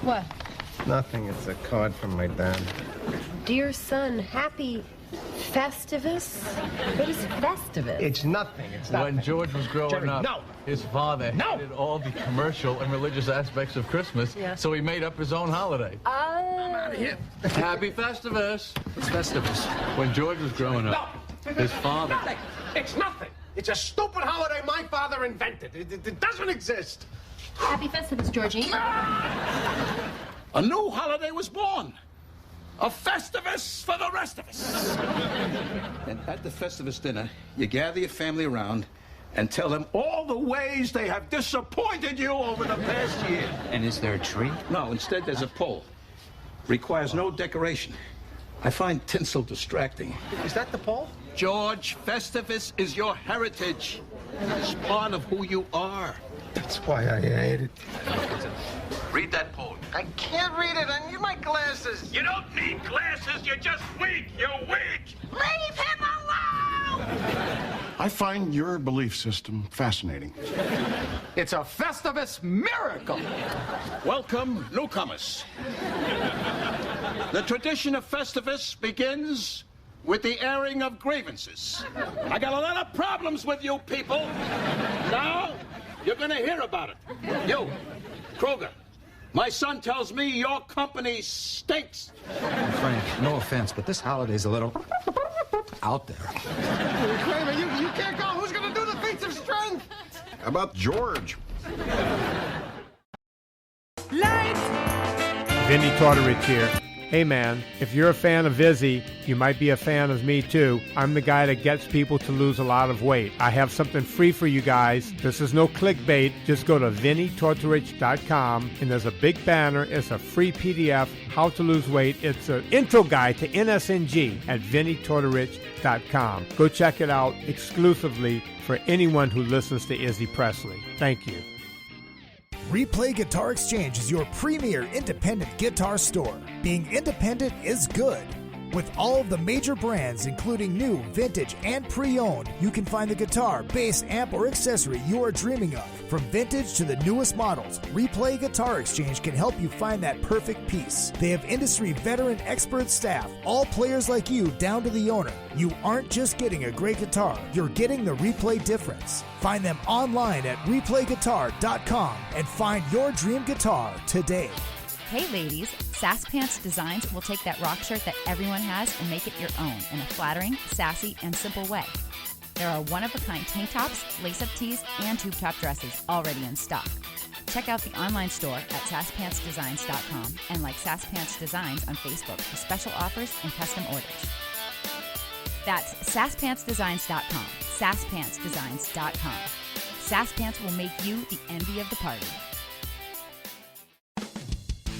What? Nothing. It's a card from my dad. Dear son, happy Festivus? What is Festivus? It's nothing. It's nothing. When George was growing Jerry, up, no. his father hated all the commercial and religious aspects of Christmas, so he made up his own holiday. I'm out of here. Happy Festivus! What's Festivus? When George was growing up, his father... Nothing. It's nothing. It's a stupid holiday my father invented. It doesn't exist. Happy Festivus, Georgie. A new holiday was born. A Festivus for the rest of us. And at the Festivus dinner, you gather your family around and tell them all the ways they have disappointed you over the past year. And is there a tree? No, instead there's a pole. Requires no decoration. I find tinsel distracting. Is that the pole? George, Festivus is your heritage. It's part of who you are. That's why I hate it. Read that poem. I can't read it. I need my glasses. You don't need glasses. You're just weak. You're weak. Leave him alone! I find your belief system fascinating. It's a Festivus miracle. Welcome, newcomers. The tradition of Festivus begins with the airing of grievances. I got a lot of problems with you people. Now, you're gonna hear about it. You, Kroger. My son tells me your company stinks. Frank, no offense, but this holiday's a little out there. Kramer, you can't go. Who's going to do the feats of strength? How about George? Vinny Tortorich here. Hey man, if you're a fan of Izzy, you might be a fan of me too. I'm the guy that gets people to lose a lot of weight. I have something free for you guys. This is no clickbait. Just go to VinnyTortorich.com and there's a big banner. It's a free PDF, how to lose weight. It's an intro guide to NSNG at VinnyTortorich.com. Go check it out exclusively for anyone who listens to Izzy Presley. Thank you. Replay Guitar Exchange is your premier independent guitar store. Being independent is good. With all of the major brands, including new, vintage, and pre-owned, you can find the guitar, bass, amp, or accessory you are dreaming of. From vintage to the newest models, Replay Guitar Exchange can help you find that perfect piece. They have industry veteran expert staff, all players like you down to the owner. You aren't just getting a great guitar, you're getting the Replay difference. Find them online at replayguitar.com and find your dream guitar today. Hey ladies, Sass Pants Designs will take that rock shirt that everyone has and make it your own in a flattering, sassy, and simple way. There are one-of-a-kind tank tops, lace-up tees, and tube top dresses already in stock. Check out the online store at sasspantsdesigns.com and like Sass Pants Designs on Facebook for special offers and custom orders. That's sasspantsdesigns.com, sasspantsdesigns.com. Sass Pants will make you the envy of the party.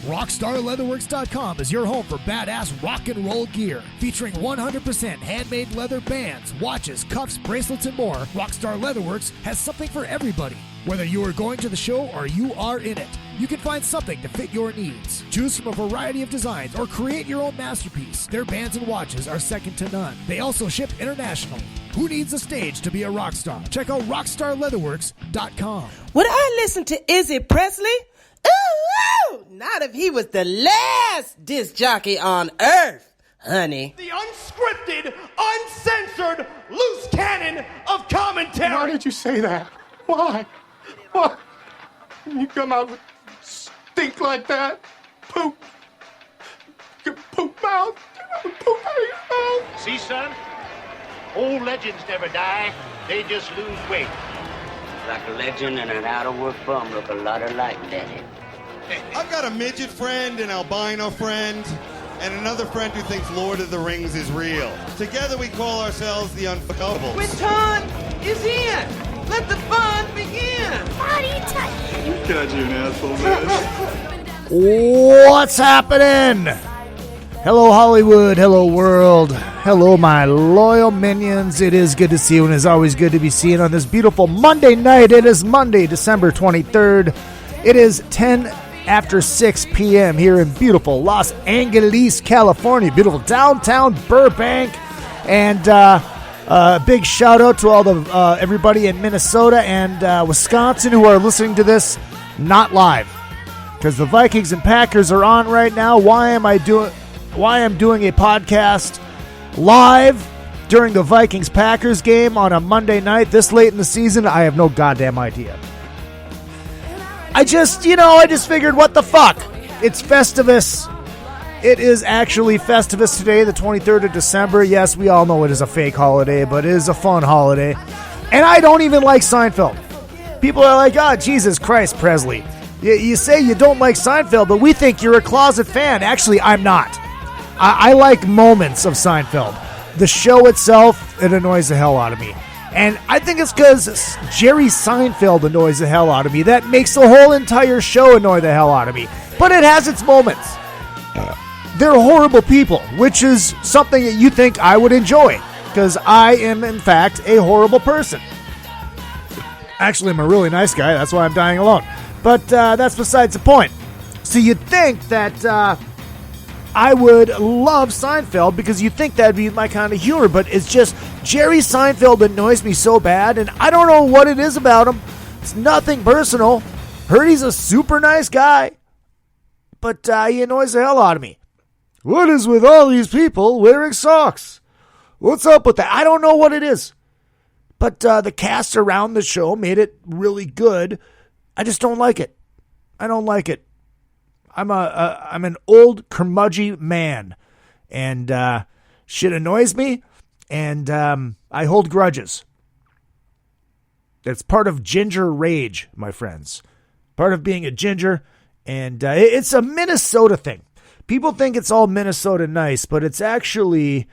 RockstarLeatherworks.com is your home for badass rock and roll gear. Featuring 100% handmade leather bands, watches, cuffs, bracelets, and more, Rockstar Leatherworks has something for everybody. Whether you are going to the show or you are in it, you can find something to fit your needs. Choose from a variety of designs or create your own masterpiece. Their bands and watches are second to none. They also ship internationally. Who needs a stage to be a rock star? Check out RockstarLeatherworks.com. Would I listen to Izzy Presley? Ooh, not if he was the last disc jockey on earth, honey. The unscripted, uncensored, loose cannon of commentary. Why did you say that? Why? What? You come out with stink like that? Poop. Your poop mouth. Poop out of your mouth. See, son? Old legends never die. They just lose weight. Like a legend and an out-of-work bum look a lot alike, Daddy. I've got a midget friend, an albino friend, and another friend who thinks Lord of the Rings is real. Together we call ourselves the Unfuckables. Quinton is in. Let the fun begin. Body touch. God, you're an asshole, man. What's happening? Hello, Hollywood. Hello, world. Hello, my loyal minions. It is good to see you, and it's always good to be seen on this beautiful Monday night. It is Monday, December 23rd. It is 10 after 6 p.m. here in beautiful Los Angeles, California. Beautiful downtown Burbank. And a big shout out to all the everybody in Minnesota and Wisconsin who are listening to this not live. because the Vikings and Packers are on right now. Why I'm doing a podcast live during the Vikings-Packers game on a Monday night this late in the season, I have no goddamn idea. I just figured, what the fuck? It's Festivus. It is actually Festivus today, the 23rd of December. Yes, we all know it is a fake holiday, but it is a fun holiday. And I don't even like Seinfeld. People are like, oh, Jesus Christ, Presley. You say you don't like Seinfeld, but we think you're a closet fan. Actually, I'm not. I like moments of Seinfeld. The show itself, it annoys the hell out of me. And I think it's because Jerry Seinfeld annoys the hell out of me. That makes the whole entire show annoy the hell out of me. But it has its moments. They're horrible people, which is something that you think I would enjoy, because I am, in fact, a horrible person. Actually, I'm a really nice guy. That's why I'm dying alone. But that's besides the point. So you'd think that I would love Seinfeld, because you'd think that'd be my kind of humor, but it's just Jerry Seinfeld annoys me so bad, and I don't know what it is about him. It's nothing personal. Heard he's a super nice guy, but he annoys the hell out of me. What is with all these people wearing socks? What's up with that? I don't know what it is. But the cast around the show made it really good. I just don't like it. I don't like it. I'm an old curmudgeon man, and shit annoys me, and I hold grudges. That's part of ginger rage, my friends. Part of being a ginger, and it's a Minnesota thing. People think it's all Minnesota nice, but it's actually,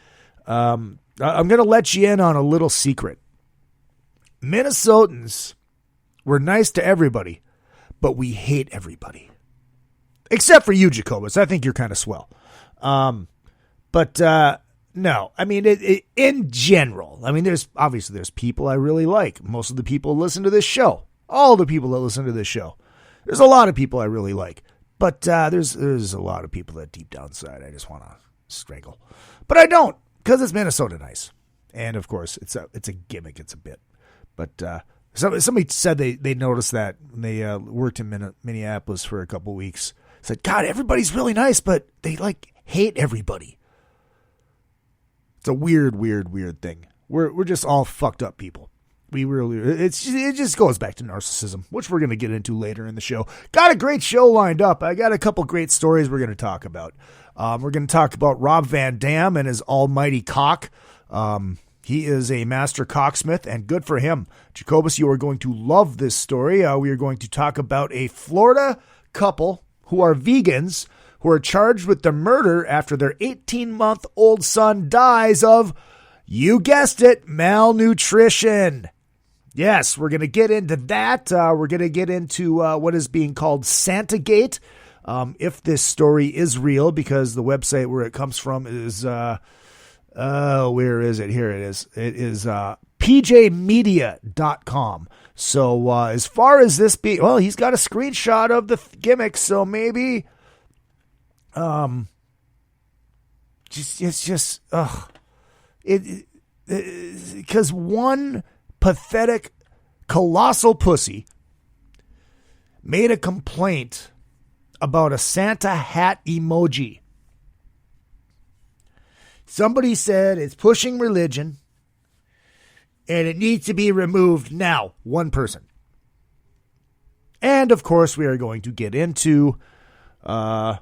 I'm going to let you in on a little secret. Minnesotans, we're nice to everybody, but we hate everybody. Except for you, Jacobus. I think you're kind of swell. But no, I mean, in general, I mean, there's people I really like. Most of the people who listen to this show, all the people that listen to this show, there's a lot of people I really like. But there's a lot of people that deep down inside I just want to strangle. But I don't, because it's Minnesota nice. And, of course, it's a gimmick. It's a bit. But somebody said they noticed that when they worked in Minneapolis for a couple weeks. Said, God, everybody's really nice, but they, hate everybody. It's a weird thing. We're just all fucked up people. We really, it just goes back to narcissism, which we're going to get into later in the show. Got a great show lined up. I got a couple great stories we're going to talk about. We're going to talk about Rob Van Dam and his almighty cock. He is a master cocksmith, and good for him. Jacobus, you are going to love this story. We are going to talk about a Florida couple who are vegans who are charged with the murder after their 18-month-old son dies of, you guessed it, malnutrition. Yes, we're going to get into that. We're going to get into what is being called Santagate, if this story is real, because the website where it comes from is, where is it? Here it is. It is pjmedia.com. So as far as this being, well, he's got a screenshot of the gimmick, so maybe, because one pathetic, colossal pussy made a complaint about a Santa hat emoji. Somebody said it's pushing religion and it needs to be removed now. One person. And, of course, we are going to get into nerd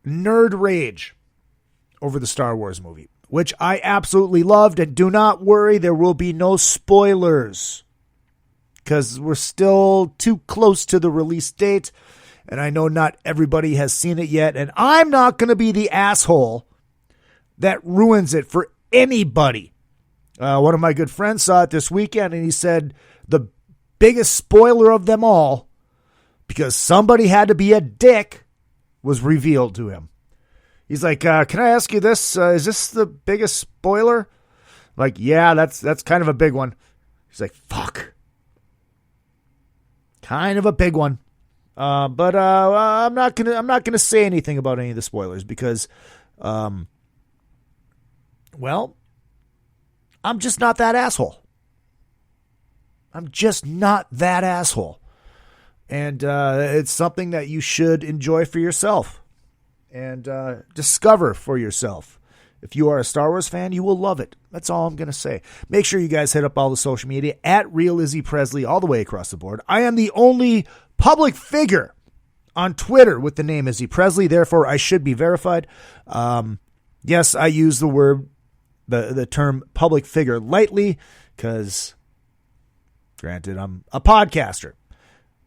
rage over the Star Wars movie, which I absolutely loved. And do not worry, there will be no spoilers, because we're still too close to the release date, and I know not everybody has seen it yet, and I'm not going to be the asshole that ruins it for anybody. One of my good friends saw it this weekend, and he said the biggest spoiler of them all, because somebody had to be a dick, was revealed to him. He's like, can I ask you this? Is this the biggest spoiler? I'm like, yeah, that's kind of a big one. He's like, fuck. Kind of a big one. But I'm not gonna say anything about any of the spoilers, because, well, I'm just not that asshole. I'm just not that asshole. And it's something that you should enjoy for yourself and discover for yourself. If you are a Star Wars fan, you will love it. That's all I'm going to say. Make sure you guys hit up all the social media at Real Izzy Presley all the way across the board. I am the only public figure on Twitter with the name Izzy Presley. Therefore, I should be verified. Yes, I use the term public figure lightly because, granted, I'm a podcaster,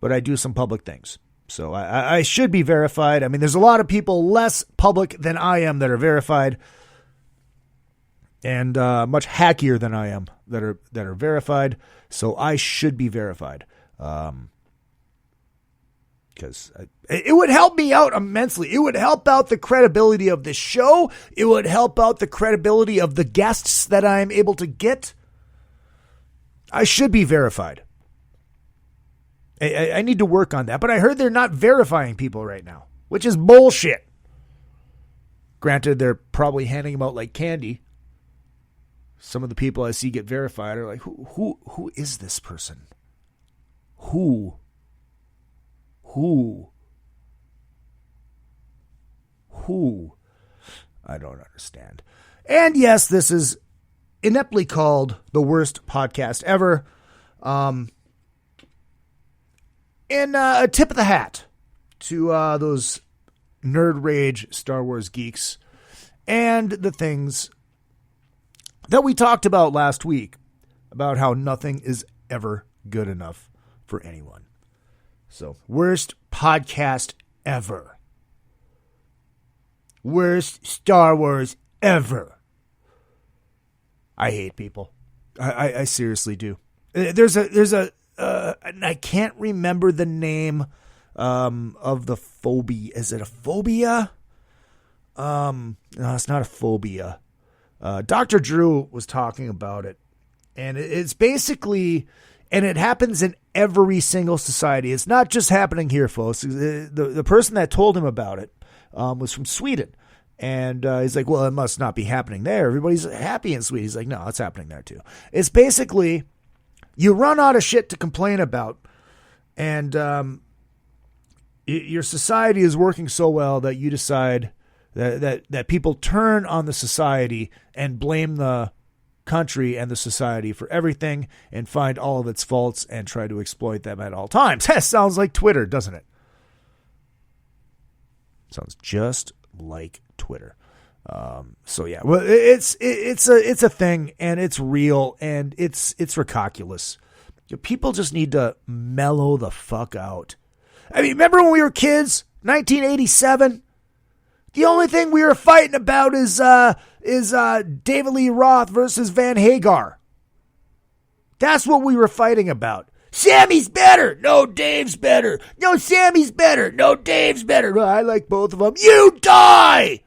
but I do some public things. So I should be verified. I mean, there's a lot of people less public than I am that are verified, and much hackier than I am that are verified. So I should be verified. Because it would help me out immensely. It would help out the credibility of this show. It would help out the credibility of the guests that I'm able to get. I should be verified. I need to work on that. But I heard they're not verifying people right now, which is bullshit. Granted, they're probably handing them out like candy. Some of the people I see get verified are like, who is this person? Who? I don't understand. And yes, this is ineptly called the worst podcast ever. And a tip of the hat to those nerd rage Star Wars geeks and the things that we talked about last week about how nothing is ever good enough for anyone. So, worst podcast ever. Worst Star Wars ever. I hate people. I seriously do. There's a and I can't remember the name of the phobia. Is it a phobia? No, it's not a phobia. Dr. Drew was talking about it, and it's basically, and it happens in every single society. It's not just happening here, folks. The person that told him about it was from Sweden. And he's like, well, it must not be happening there. Everybody's happy in Sweden. He's like, no, it's happening there too. It's basically, you run out of shit to complain about, and your society is working so well that you decide that people turn on the society and blame the country and the society for everything and find all of its faults and try to exploit them at all times. That sounds like Twitter, doesn't it? Sounds just like Twitter. So yeah, well, it's a thing, and it's real, and it's ridiculous. People just need to mellow the fuck out. I mean, remember when we were kids, 1987? The only thing we were fighting about is David Lee Roth versus Van Hagar. That's what we were fighting about. Sammy's better. No, Dave's better. No, Sammy's better. No, Dave's better. No, I like both of them. You die!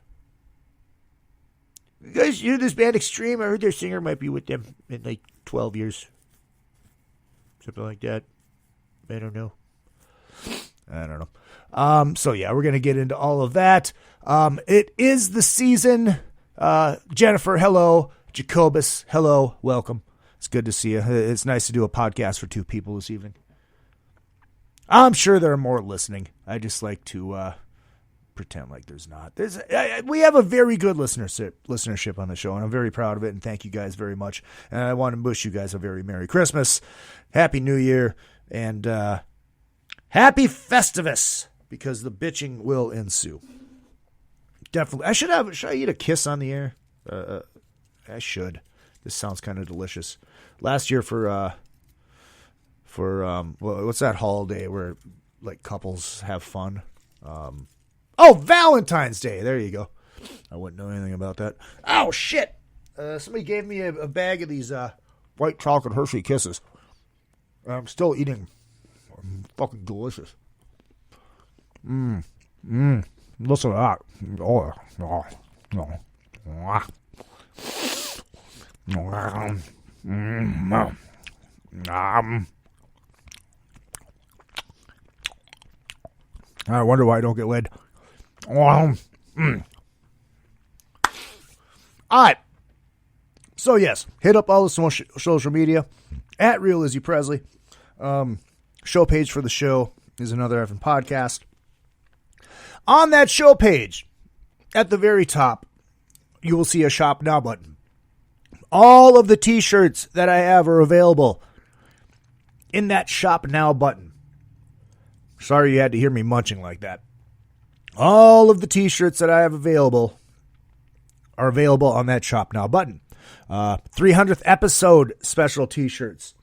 You guys hear this band Extreme? I heard their singer might be with them in like 12 years. Something like that. I don't know. So yeah, we're going to get into all of that. It is the season. Jennifer, hello. Jacobus, hello. Welcome. It's good to see you. It's nice to do a podcast for two people this evening. I'm sure there are more listening. I just like to pretend like there's not. We have a very good listenership on the show, and I'm very proud of it, and thank you guys very much. And I want to wish you guys a very Merry Christmas, Happy New Year, and Happy Festivus, because the bitching will ensue. Definitely. Should I eat a kiss on the air? I should. This sounds kind of delicious. Last year for what's that holiday where like couples have fun? Valentine's Day. There you go. I wouldn't know anything about that. Oh shit! Somebody gave me a bag of these white chocolate Hershey Kisses. I'm still eating. Fucking delicious. Listen to that. Oh. I wonder why I don't get laid. All right. So yes, hit up all the social media at Real Izzy Presley. Show page for the show is another effing podcast. On that show page, at the very top, you will see a Shop Now button. All of the t-shirts that I have are available in that Shop Now button. Sorry you had to hear me munching like that. All of the t-shirts that I have available are available on that Shop Now button. 300th episode special t-shirts.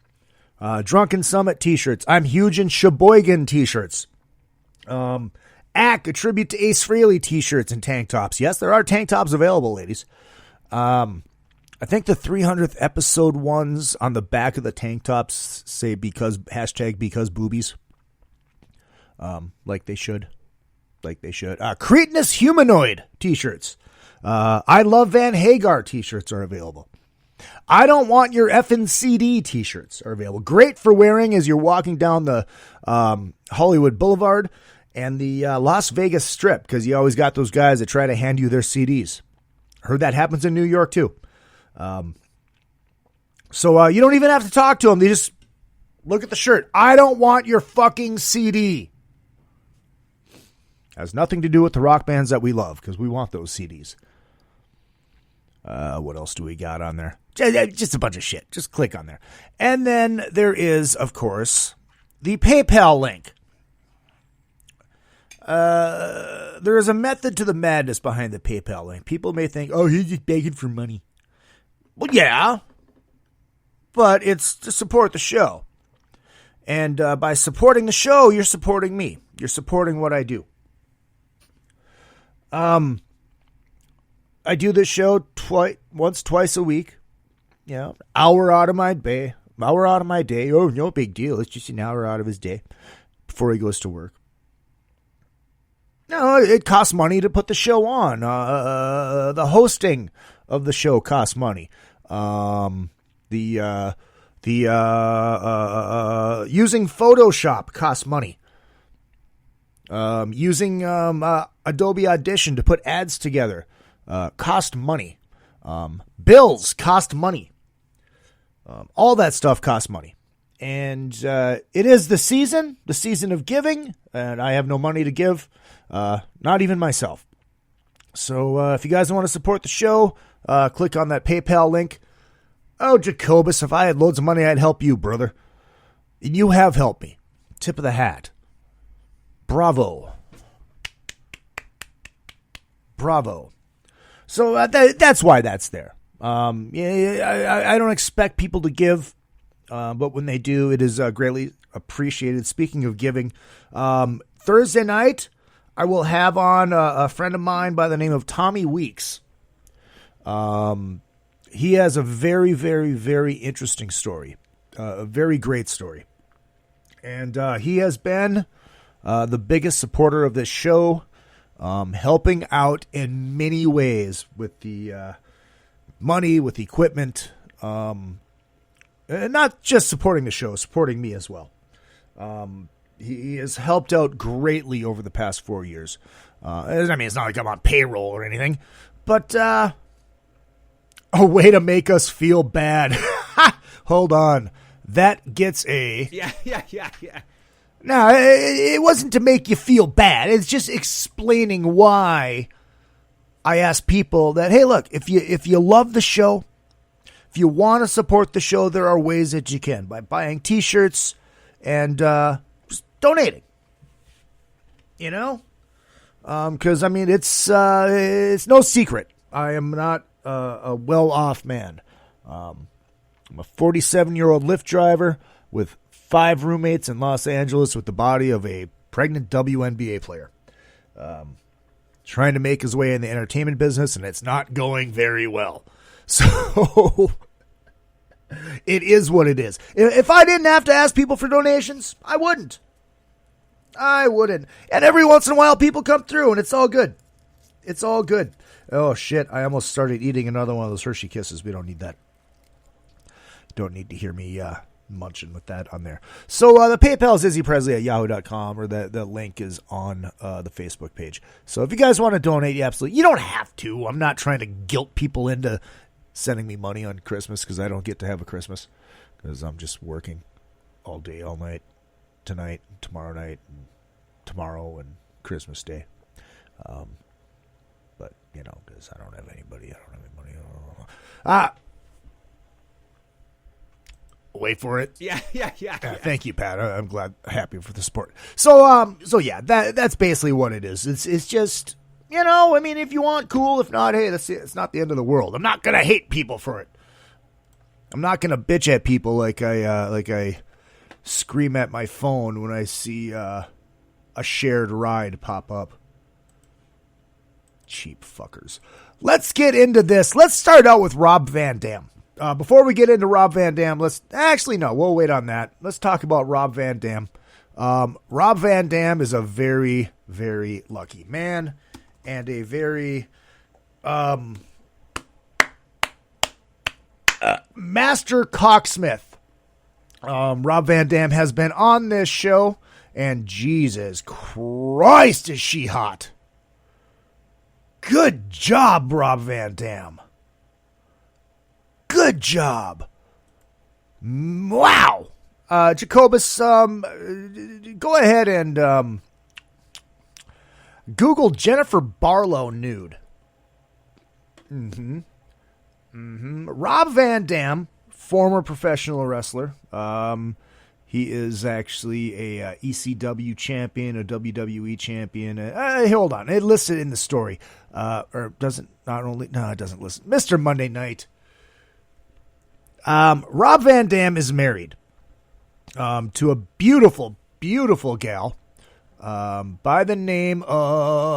Drunken Summit t-shirts. I'm Huge in Sheboygan t-shirts. A tribute to Ace Frehley t-shirts and tank tops. Yes, there are tank tops available, ladies. I think the 300th episode ones on the back of the tank tops say because boobies. Like they should. Cretinous Humanoid t-shirts. I Love Van Hagar t-shirts are available. I Don't Want Your Effin' CD t-shirts are available. Great for wearing as you're walking down the Hollywood Boulevard and the Las Vegas Strip, because you always got those guys that try to hand you their CDs. Heard that happens in New York too. So you don't even have to talk to them. They just look at the shirt. I don't want your fucking CD. Has nothing to do with the rock bands that we love, because we want those CDs. What else do we got on there? Just a bunch of shit. Just click on there. And then there is, of course, the PayPal link. There is a method to the madness behind the PayPal link. People may think, oh, he's just begging for money. Well, yeah. But it's to support the show. And by supporting the show, you're supporting me. You're supporting what I do. I do this show twice a week. You know, hour out of my day. Oh, no big deal. It's just an hour out of his day before he goes to work. No, it costs money to put the show on. The hosting of the show costs money. Using Photoshop costs money. Using Adobe Audition to put ads together cost money. Bills cost money. All that stuff costs money. And it is the season of giving, and I have no money to give, not even myself. So if you guys want to support the show, click on that PayPal link. Oh, Jacobus, if I had loads of money, I'd help you, brother. And you have helped me. Tip of the hat. Bravo. So that's why that's there. I don't expect people to give, but when they do, it is greatly appreciated. Speaking of giving, Thursday night, I will have on a friend of mine by the name of Tommy Weeks. He has a very, very, very interesting story, a very great story. And he has been the biggest supporter of this show, helping out in many ways with the money, with equipment, and not just supporting the show, supporting me as well. He has helped out greatly over the past 4 years. I mean, it's not like I'm on payroll or anything, but a way to make us feel bad. Hold on. That gets a... Yeah. No, it wasn't to make you feel bad. It's just explaining why I ask people that, hey, look, if you love the show, if you want to support the show, there are ways that you can by buying T-shirts and just donating. You know, because I mean it's no secret I am not a well-off man. I'm a 47-year-old Lyft driver with 5 roommates in Los Angeles with the body of a pregnant WNBA player. Trying to make his way in the entertainment business, and it's not going very well. So it is what it is. If I didn't have to ask people for donations, I wouldn't. And every once in a while, people come through, and it's all good. It's all good. Oh, shit. I almost started eating another one of those Hershey Kisses. We don't need that. Don't need to hear me munching with that on there. So the PayPal is izzypresley@yahoo.com, or the link is on the Facebook page. So if you guys want to donate, you don't have to. I'm not trying to guilt people into sending me money on Christmas, because I don't get to have a Christmas, because I'm just working all day, all night. tonight, tomorrow night, and tomorrow, and Christmas Day. But, because I don't have anybody. I don't have any money. Wait for it. Yeah. Thank you, Pat. I'm happy for the support. So yeah, that's basically what it is. It's just, if you want, cool. If not, hey, it's not the end of the world. I'm not gonna hate people for it. I'm not gonna bitch at people like I scream at my phone when I see a shared ride pop up. Cheap fuckers. Let's get into this. Let's start out with Rob Van Dam. Before we get into Rob Van Dam, we'll wait on that. Let's talk about Rob Van Dam. Rob Van Dam is a very, very lucky man and a very master cocksmith. Rob Van Dam has been on this show, and Jesus Christ, is she hot. Good job, Rob Van Dam. Good job. Wow. Jacobus, go ahead and Google Jennifer Barlow nude. Rob Van Dam, former professional wrestler. He is actually a ECW champion, a WWE champion. Hold on. It listed in the story. It doesn't listen. Mr. Monday Night. Rob Van Dam is married to a beautiful, beautiful gal by the name of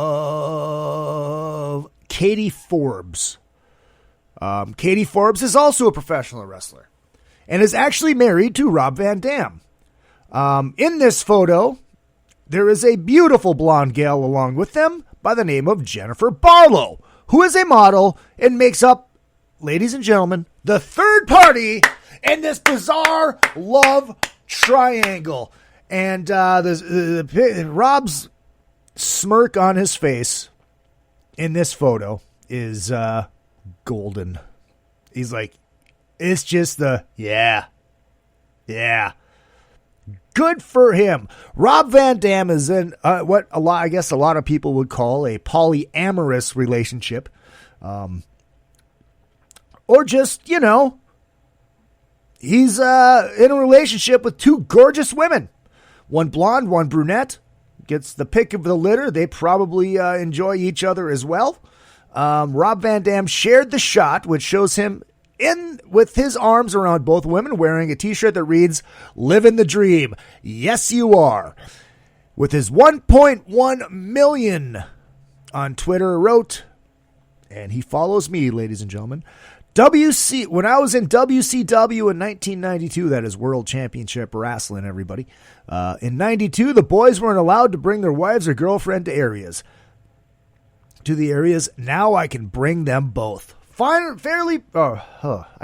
Katie Forbes. Katie Forbes is also a professional wrestler and is actually married to Rob Van Dam. In this photo, there is a beautiful blonde gal along with them by the name of Jennifer Barlow, who is a model and makes up, ladies and gentlemen, the third party in this bizarre love triangle. And Rob's smirk on his face in this photo is golden. He's like, it's just yeah. Good for him. Rob Van Dam is in what a lot of people would call a polyamorous relationship. Or just, he's in a relationship with two gorgeous women. One blonde, one brunette. Gets the pick of the litter. They probably enjoy each other as well. Rob Van Dam shared the shot, which shows him with his arms around both women, wearing a t-shirt that reads, "Living the Dream. Yes, you are." With his 1.1 million on Twitter, wrote, and he follows me, ladies and gentlemen, when I was in WCW in 1992, that is World Championship Wrestling, everybody. In 92, the boys weren't allowed to bring their wives or girlfriend to the areas. Now I can bring them both. I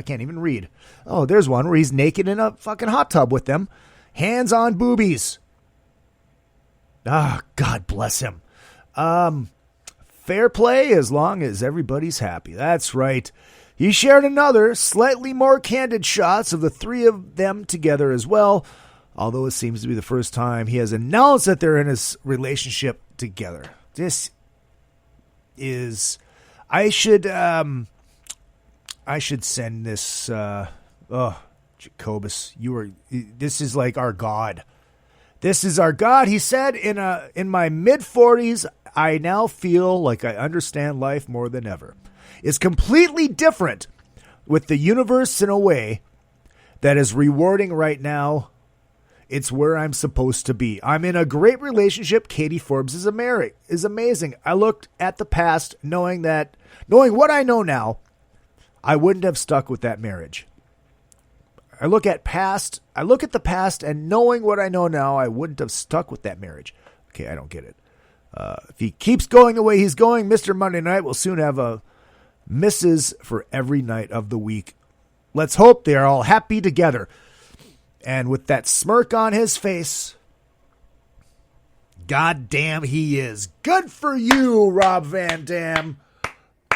can't even read. Oh, there's one where he's naked in a fucking hot tub with them. Hands on boobies. God bless him. Fair play as long as everybody's happy. That's right. He shared another, slightly more candid shots of the three of them together as well, although it seems to be the first time he has announced that they're in his relationship together. This is... I should send this... Jacobus, this is like our God. This is our God. He said, in my mid-40s, I now feel like I understand life more than ever. It's completely different with the universe in a way that is rewarding right now. It's where I'm supposed to be. I'm in a great relationship. Katie Forbes is amazing. I looked at the past knowing what I know now, I wouldn't have stuck with that marriage. I look at the past and knowing what I know now, I wouldn't have stuck with that marriage. Okay, I don't get it. If he keeps going the way he's going, Mr. Monday Night will soon have a misses for every night of the week. Let's hope they are all happy together. And with that smirk on his face, God damn he is. Good for you, Rob Van Dam.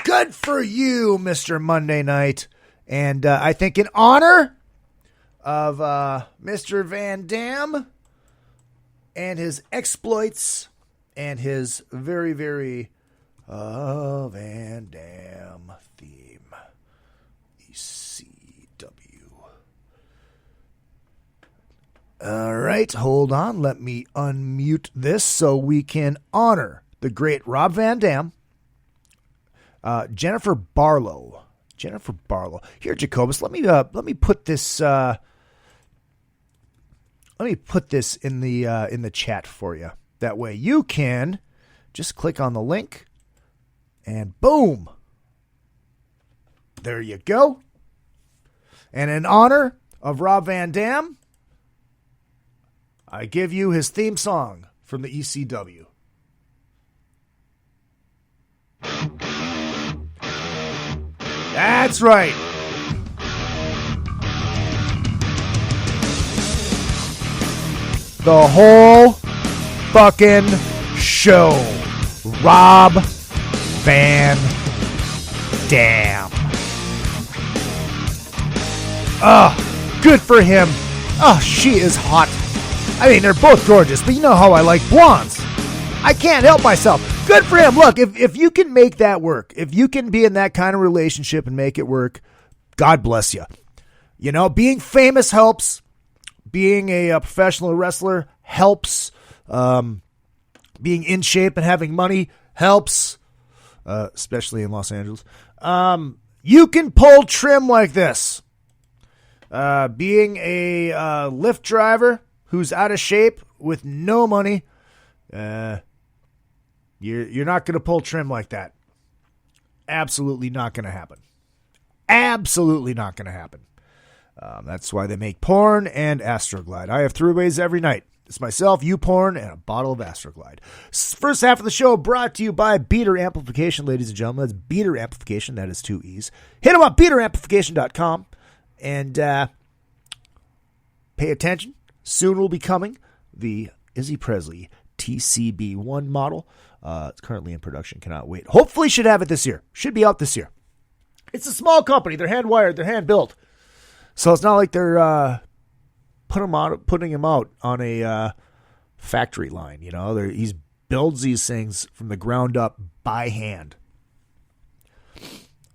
Good for you, Mr. Monday Night. And I think in honor of Mr. Van Dam, and his exploits and his very, very Van Damme theme. ECW. All right, hold on. Let me unmute this so we can honor the great Rob Van Dam. Jennifer Barlow. Here, Jacobus, let me put this in the chat for you. That way you can just click on the link and boom. There you go. And in honor of Rob Van Dam, I give you his theme song from the ECW. That's right. The whole fucking show. Rob Van Dam. Good for him. She is hot. I mean, they're both gorgeous, but you know how I like blondes. I can't help myself. Good for him. Look, if you can make that work, if you can be in that kind of relationship and make it work, God bless you. You know, being famous helps. Being a professional wrestler helps. Being in shape and having money helps, especially in Los Angeles. You can pull trim like this. Being a Lyft driver who's out of shape with no money, you're not going to pull trim like that. Absolutely not going to happen. Absolutely not going to happen. That's why they make porn and Astroglide. I have 3 ways every night. It's myself, you porn, and a bottle of Astroglide. First half of the show brought to you by Beater Amplification, ladies and gentlemen. That's Beater Amplification. That is 2 E's. Hit them up, beateramplification.com. And pay attention. Soon will be coming the Izzy Presley TCB1 model. It's currently in production. Cannot wait. Hopefully should have it this year. Should be out this year. It's a small company. They're hand-wired. They're hand-built. So it's not like they're putting him out on a factory line. You know, he builds these things from the ground up by hand.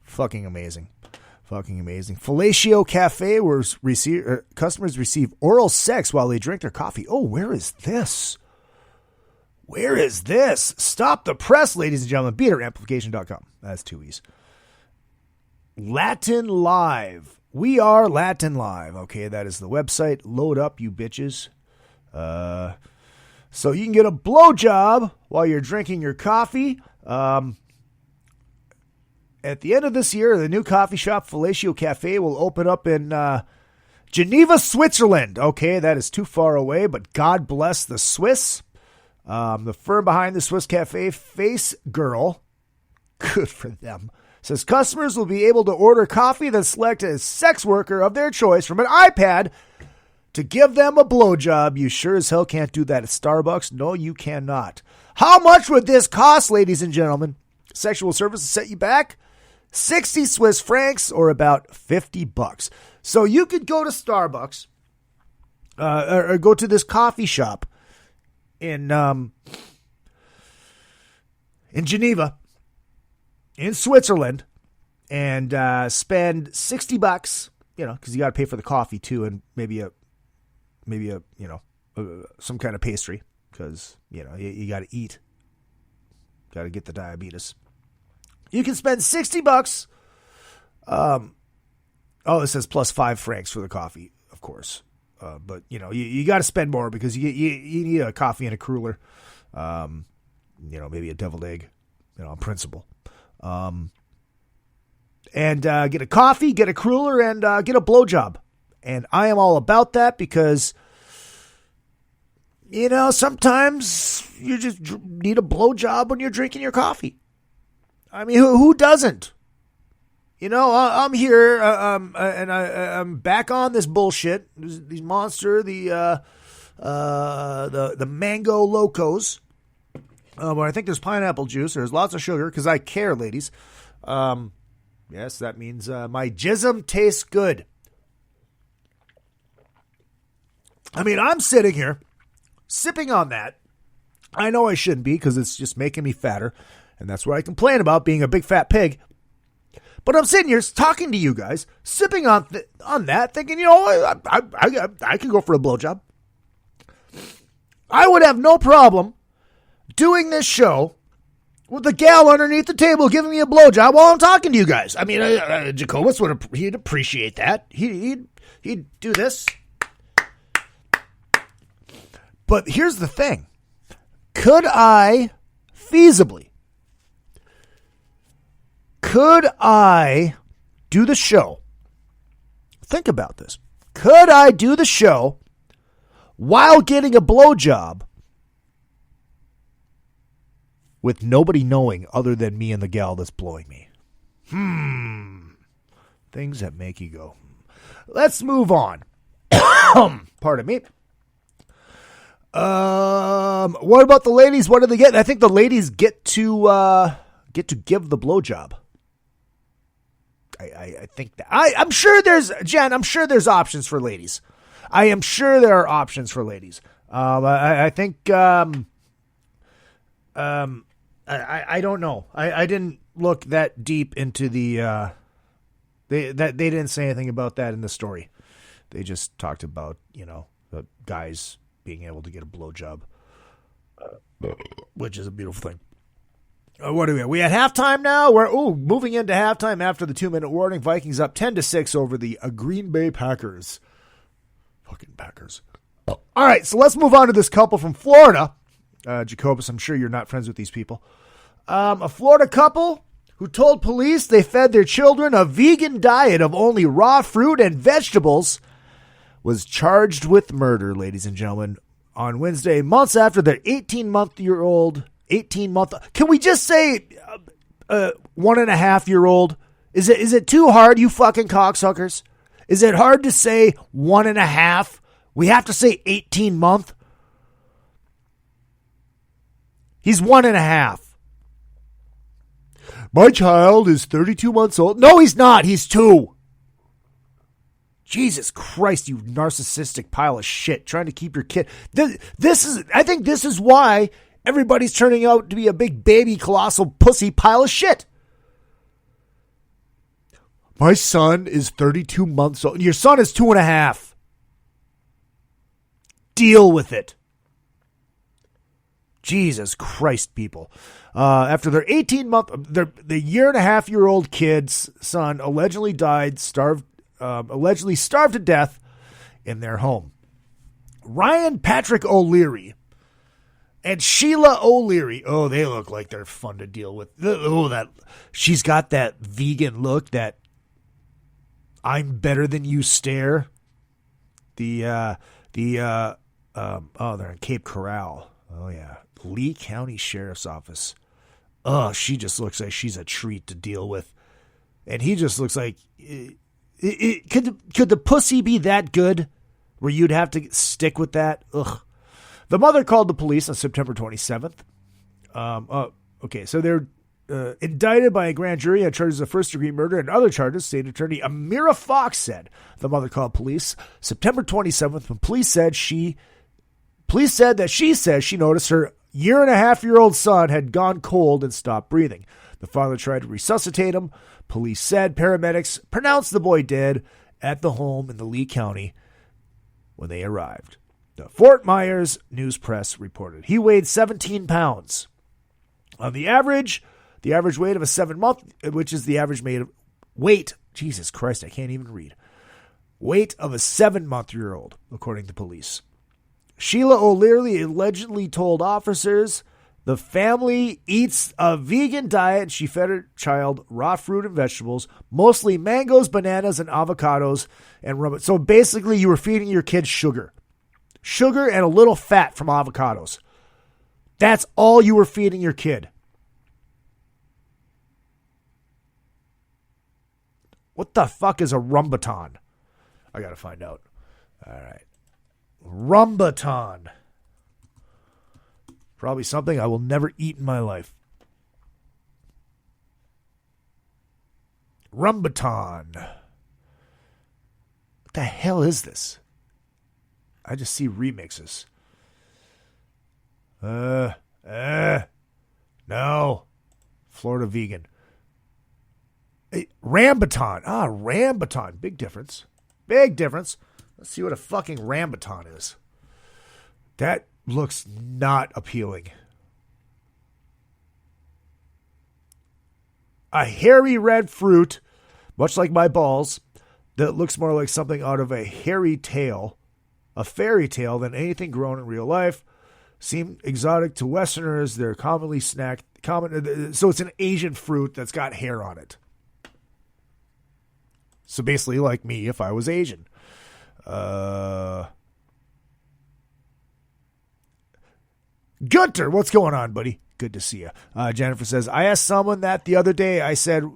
Fucking amazing. Fucking amazing. Fellatio Cafe, where customers receive oral sex while they drink their coffee. Oh, where is this? Where is this? Stop the press, ladies and gentlemen. BeaterAmplification.com. That's 2 E's. Latin Live. We are Latin Live. Okay, that is the website. Load up, you bitches. So you can get a blowjob while you're drinking your coffee. At the end of this year, the new coffee shop, Fellatio Cafe, will open up in Geneva, Switzerland. Okay, that is too far away, but God bless the Swiss. The firm behind the Swiss Cafe, Face Girl, good for them, says customers will be able to order coffee, then select a sex worker of their choice from an iPad to give them a blowjob. You sure as hell can't do that at Starbucks. No, you cannot. How much would this cost, ladies and gentlemen? Sexual services set you back 60 Swiss francs or about $50. So you could go to Starbucks or go to this coffee shop in Geneva, in Switzerland, and spend $60, you know, because you got to pay for the coffee too, and maybe a some kind of pastry, because you know you got to eat, got to get the diabetes. You can spend $60. It says plus 5 francs for the coffee, of course. But you know you got to spend more because you need a coffee and a cruller, maybe a deviled egg, on principle. And get a coffee, get a cruller, and get a blowjob. And I am all about that because, sometimes you just need a blowjob when you're drinking your coffee. I mean, who doesn't? I'm here, and I'm back on this bullshit. These monster, the mango locos. But I think there's pineapple juice. There's lots of sugar because I care, ladies. Yes, that means my jism tastes good. I mean, I'm sitting here sipping on that. I know I shouldn't be because it's just making me fatter, and that's what I complain about, being a big fat pig. But I'm sitting here talking to you guys, sipping on that, thinking, I can go for a blowjob. I would have no problem doing this show with a gal underneath the table giving me a blowjob while I'm talking to you guys. I mean, Jacobus he'd appreciate that. He'd do this. But here's the thing. Could I do the show? Think about this. Could I do the show while getting a blowjob with nobody knowing other than me and the gal that's blowing me? Things that make you go. Let's move on. Pardon me. What about the ladies? What do they get? I think the ladies get to give the blowjob. I think that I'm sure there's options for ladies. I am sure there are options for ladies. I think I don't know. I didn't look that deep into the they didn't say anything about that in the story. They just talked about, the guys being able to get a blowjob, which is a beautiful thing. What are we at? We at halftime now? We're moving into halftime after the 2-minute warning. Vikings up 10-6 over the Green Bay Packers. Fucking Packers. All right, so let's move on to this couple from Florida. Jacobus, I'm sure you're not friends with these people. A Florida couple who told police they fed their children a vegan diet of only raw fruit and vegetables was charged with murder, ladies and gentlemen, on Wednesday, months after their 18-month-old, can we just say 1.5-year-old? Is it too hard, you fucking cocksuckers? Is it hard to say 1.5? We have to say 18-month? He's 1.5. My child is 32 months old. No, he's not. He's 2. Jesus Christ, you narcissistic pile of shit, trying to keep your kid. I think this is why everybody's turning out to be a big baby colossal pussy pile of shit. My son is 32 months old. Your son is 2.5. Deal with it. Jesus Christ, people. After their 18-month, the 1.5-year-old kid's son allegedly starved to death in their home. Ryan Patrick O'Leary and Sheila O'Leary. Oh, they look like they're fun to deal with. She's got that vegan look, that I'm better than you stare. They're in Cape Coral. Oh yeah, Lee County Sheriff's Office. Oh, she just looks like she's a treat to deal with, and he just looks like. Could the pussy be that good where you'd have to stick with that? Ugh. The mother called the police on September 27th. Okay, so they're indicted by a grand jury on charges of first-degree murder and other charges, state attorney Amira Fox said. The mother called police September 27th when police said she noticed her 1.5-year-old son had gone cold and stopped breathing. The father tried to resuscitate him. Police said paramedics pronounced the boy dead at the home in the Lee County when they arrived. The Fort Myers News Press reported he weighed 17 pounds. On the average weight of a 7-month, which is the average weight, Jesus Christ, I can't even read. Weight of a 7-month-year-old, according to police. Sheila O'Leary allegedly told officers the family eats a vegan diet. She fed her child raw fruit and vegetables, mostly mangoes, bananas, and avocados and rum. So basically, you were feeding your kids sugar and a little fat from avocados. That's all you were feeding your kid. What the fuck is a rumbaton? I gotta find out. All right. Rumbaton. Probably something I will never eat in my life. Rumbaton. What the hell is this? I just see remixes. No. Florida vegan. Rambutan. Rambutan. Big difference. Big difference. Let's see what a fucking rambutan is. That looks not appealing. A hairy red fruit, much like my balls, that looks more like something out of a fairy tale than anything grown in real life. Seem exotic to Westerners. They're commonly snacked. So it's an Asian fruit that's got hair on it. So basically like me if I was Asian. Gunter, what's going on, buddy? Good to see you. Jennifer says, I asked someone that the other day. I said,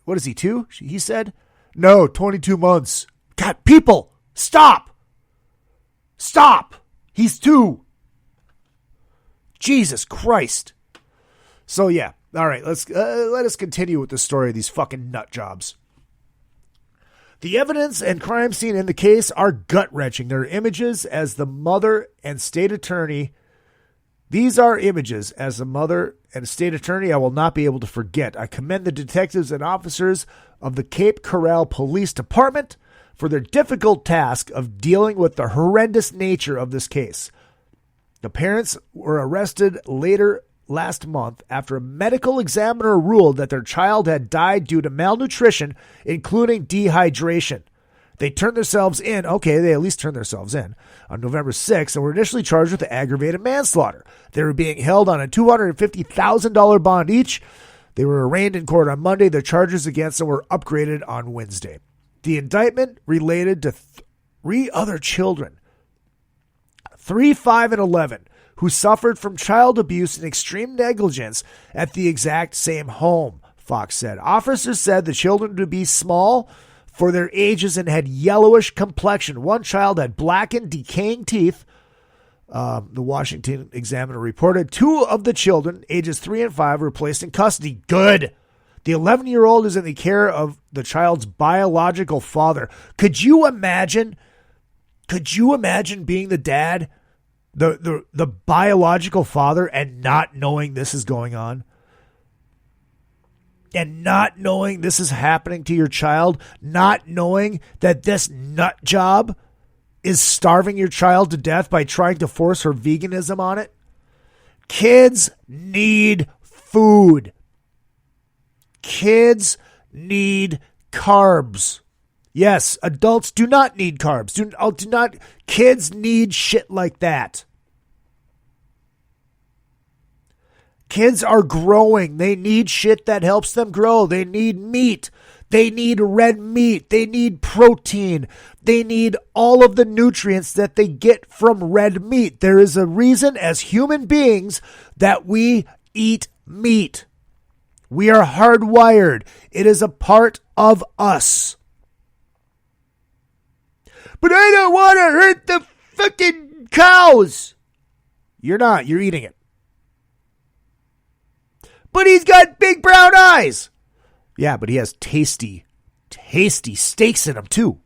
what is he, 2? He said, no, 22 months. God, people, stop. Stop. He's 2. Jesus Christ. So, yeah. All right, let us continue with the story of these fucking nut jobs. The evidence and crime scene in the case are gut-wrenching. There are images as the mother and state attorney. These are images as the mother and state attorney I will not be able to forget. I commend the detectives and officers of the Cape Coral Police Department for their difficult task of dealing with the horrendous nature of this case. The parents were arrested later last month after a medical examiner ruled that their child had died due to malnutrition, including dehydration. They turned themselves in. Okay, they at least turned themselves in on November 6th and were initially charged with aggravated manslaughter. They were being held on a $250,000 bond each. They were arraigned in court on Monday. Their charges against them were upgraded on Wednesday. The indictment related to 3 other children, 3, 5, and 11, who suffered from child abuse and extreme negligence at the exact same home, Fox said. Officers said the children to be small for their ages and had yellowish complexion. One child had blackened, decaying teeth. The Washington Examiner reported 2 of the children, ages 3 and 5, were placed in custody. Good. The 11-year-old is in the care of the child's biological father. Could you imagine being the dad, the biological father, and not knowing this is going on? And not knowing this is happening to your child, not knowing that this nut job is starving your child to death by trying to force her veganism on it. Kids need food. Kids need carbs. Yes, adults do not need carbs. Do not. Kids need shit like that. Kids are growing. They need shit that helps them grow. They need meat. They need red meat. They need protein. They need all of the nutrients that they get from red meat. There is a reason as human beings that we eat meat. We are hardwired. It is a part of us. But I don't want to hurt the fucking cows. You're not. You're eating it. But he's got big brown eyes. Yeah, but he has tasty steaks in him too.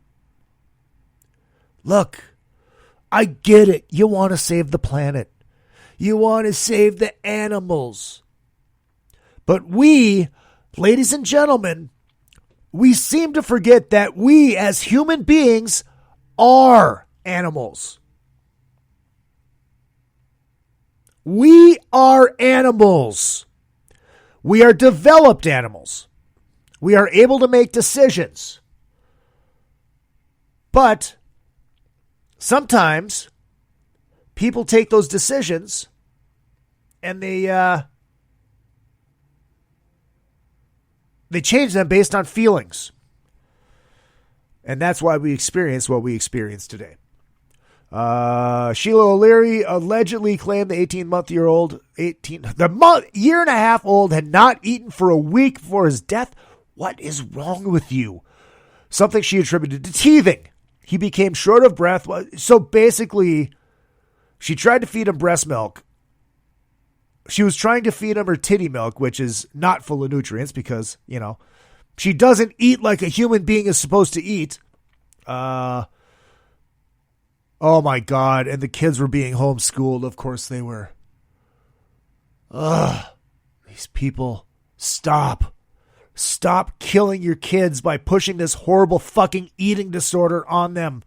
Look, I get it. You want to save the planet. You want to save the animals. But we, ladies and gentlemen, we seem to forget that we as human beings are animals. We are animals. We are developed animals. We are able to make decisions. But sometimes people take those decisions and they change them based on feelings. And that's why we experience what we experience today. Sheila O'Leary allegedly claimed the year and a half old had not eaten for a week before his death. What is wrong with you? Something she attributed to teething. He became short of breath. So basically, she tried to feed him breast milk. She was trying to feed him her titty milk, which is not full of nutrients because, she doesn't eat like a human being is supposed to eat. Oh my God. And the kids were being homeschooled. Of course they were. Ugh. These people, stop. Stop killing your kids by pushing this horrible fucking eating disorder on them.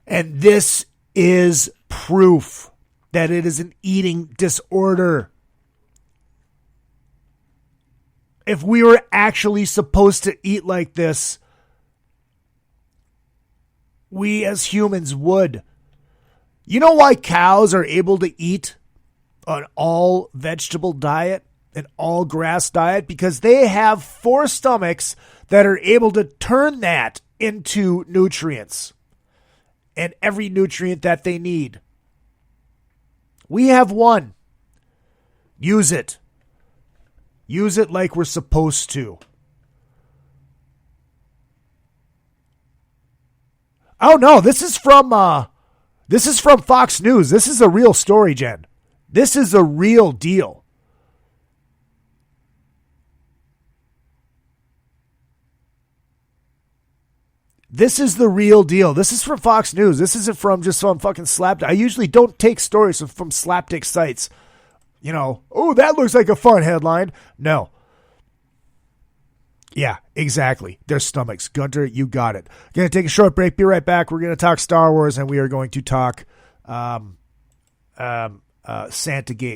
And this is proof that it is an eating disorder. If we were actually supposed to eat like this, we as humans would. You know why cows are able to eat an all vegetable diet, an all grass diet? Because they have 4 stomachs that are able to turn that into nutrients and every nutrient that they need. We have 1. Use it. Use it like we're supposed to. Oh no, this is from Fox News. This is a real story, Jen. This is a real deal. This is the real deal. This is from Fox News. This isn't from just some fucking slapdick. I usually don't take stories from slapdick sites. You know, oh, that looks like a fun headline. No. Yeah, exactly. Their stomachs. Gunter, you got it. Going to take a short break. Be right back. We're going to talk Star Wars, and we are going to talk Santagate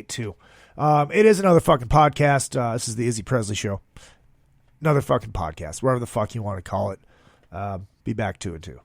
too. It is another fucking podcast. This is the Izzy Presley Show. Another fucking podcast, whatever the fuck you want to call it. Be back to it too.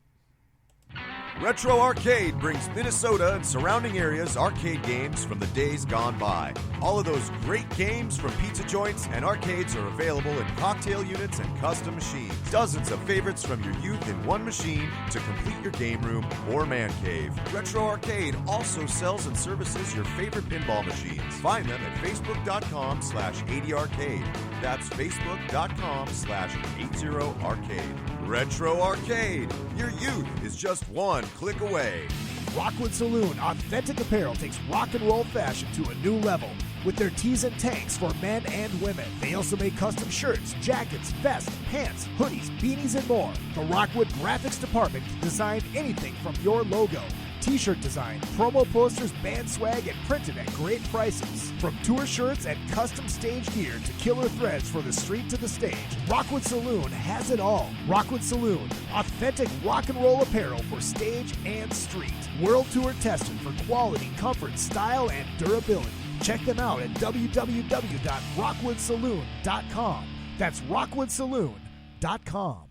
Retro Arcade brings Minnesota and surrounding areas arcade games from the days gone by. All of those great games from pizza joints and arcades are available in cocktail units and custom machines. Dozens of favorites from your youth in one machine to complete your game room or man cave. Retro Arcade also sells and services your favorite pinball machines. Find them at facebook.com/80arcade. That's facebook.com/80arcade. Retro Arcade. Your youth is just one click away. Rockwood Saloon Authentic Apparel takes rock and roll fashion to a new level with their tees and tanks for men and women. They also make custom shirts, jackets, vests, pants, hoodies, beanies, and more. The Rockwood Graphics Department can design anything from your logo, t-shirt design, promo posters, band swag, and printed at great prices. From tour shirts and custom stage gear to killer threads for the street to the stage, Rockwood Saloon has it all. Rockwood Saloon, authentic rock and roll apparel for stage and street. World tour tested for quality, comfort, style, and durability. Check them out at www.rockwoodsaloon.com. That's rockwoodsaloon.com.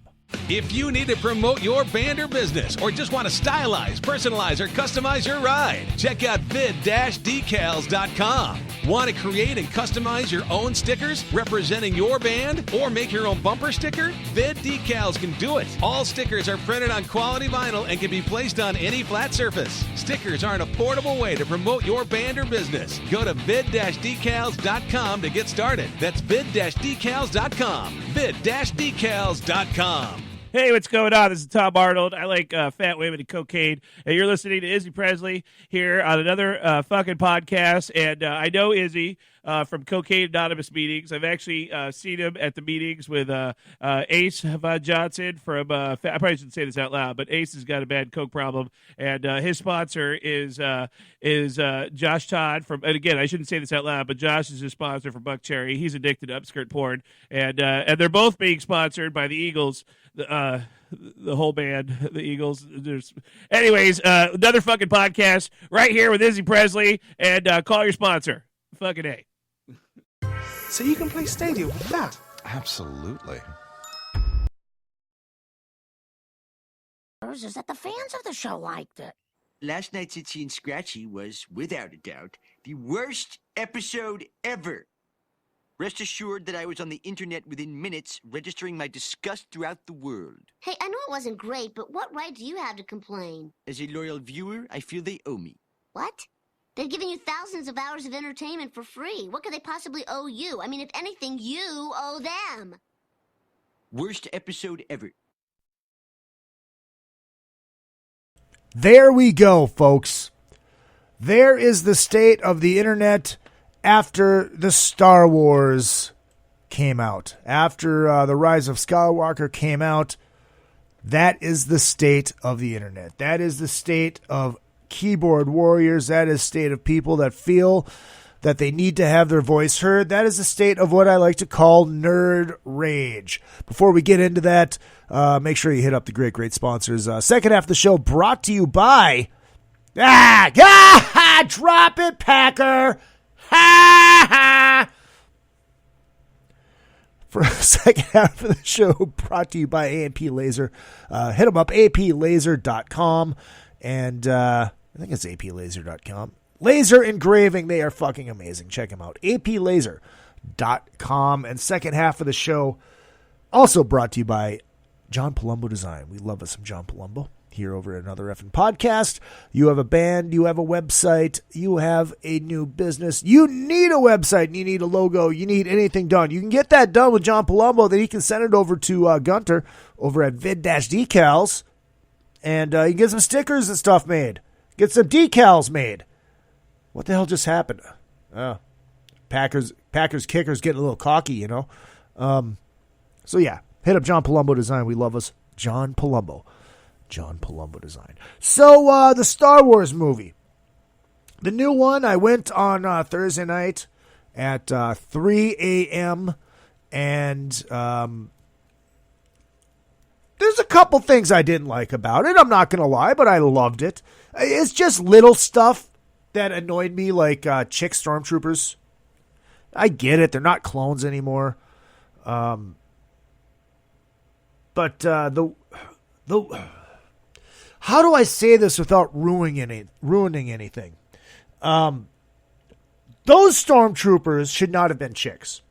If you need to promote your band or business, or just want to stylize, personalize, or customize your ride, check out vid-decals.com. Want to create and customize your own stickers representing your band, or make your own bumper sticker? Vid Decals can do it. All stickers are printed on quality vinyl and can be placed on any flat surface. Stickers are an affordable way to promote your band or business. Go to vid-decals.com to get started. That's vid-decals.com. vid-decals.com. Hey, what's going on? This is Tom Arnold. I like fat women and cocaine. And you're listening to Izzy Presley here on another fucking podcast. And I know Izzy from Cocaine Anonymous meetings. I've actually seen him at the meetings with Ace Von Johnson from, I probably shouldn't say this out loud, but Ace has got a bad coke problem. And his sponsor is Josh Todd from, and again, I shouldn't say this out loud, but Josh is his sponsor for Buck Cherry. He's addicted to upskirt porn. And they're both being sponsored by the Eagles. The whole band, the Eagles. Anyways, another fucking podcast right here with Izzy Presley, and call your sponsor. Fucking A. So you can play Stadium with that? Absolutely. Is that the fans of the show liked it. Last night's Itsy and Scratchy was, without a doubt, the worst episode ever. Rest assured that I was on the internet within minutes, registering my disgust throughout the world. Hey, I know it wasn't great, but what right do you have to complain? As a loyal viewer, I feel they owe me. What? They've given you thousands of hours of entertainment for free. What could they possibly owe you? I mean, if anything, you owe them. Worst episode ever. There we go, folks. There is the state of the internet after the Star Wars came out. After The Rise of Skywalker came out, that is the state of the internet. That is the state of keyboard warriors. That is a state of people that feel that they need to have their voice heard. That is a state of what I like to call nerd rage. Before we get into that, make sure you hit up the great sponsors. Second half of the show brought to you by... drop it, Packer! For the second half of the show, brought to you by A&P Laser. Hit them up, aplaser.com. And I think it's aplaser.com. Laser engraving, they are fucking amazing. Check them out, aplaser.com. And second half of the show, also brought to you by John Palumbo Design. We love us some John Palumbo here over at Another Effing Podcast. You have a band, you have a website, you have a new business, you need a website, you need a logo, you need anything done. You can get that done with John Palumbo, then he can send it over to Gunter over at Vid-Decals, and you can get some stickers and stuff made. Get some decals made. What the hell just happened? Packers kickers getting a little cocky, you know. So yeah, hit up John Palumbo Design. We love us John Palumbo Design. So, the Star Wars movie. The new one, I went on Thursday night at 3 a.m. And there's a couple things I didn't like about it. I'm not going to lie, but I loved it. It's just little stuff that annoyed me, like chick stormtroopers. I get it. They're not clones anymore. But the how do I say this without ruining anything? Those stormtroopers should not have been chicks.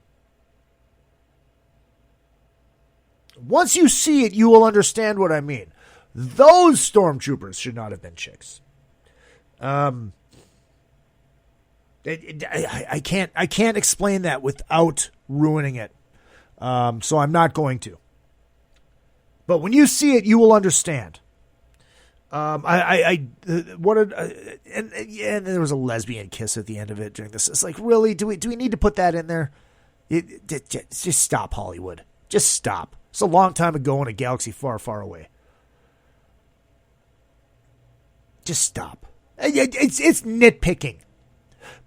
Once you see it, you will understand what I mean. Those stormtroopers should not have been chicks. I can't explain that without ruining it. So I'm not going to. But when you see it, you will understand. And there was a lesbian kiss at the end of it during this. It's like, really? Do we need to put that in there? Just stop, Hollywood. Just stop. It's a long time ago in a galaxy far, far away. Just stop. It's nitpicking.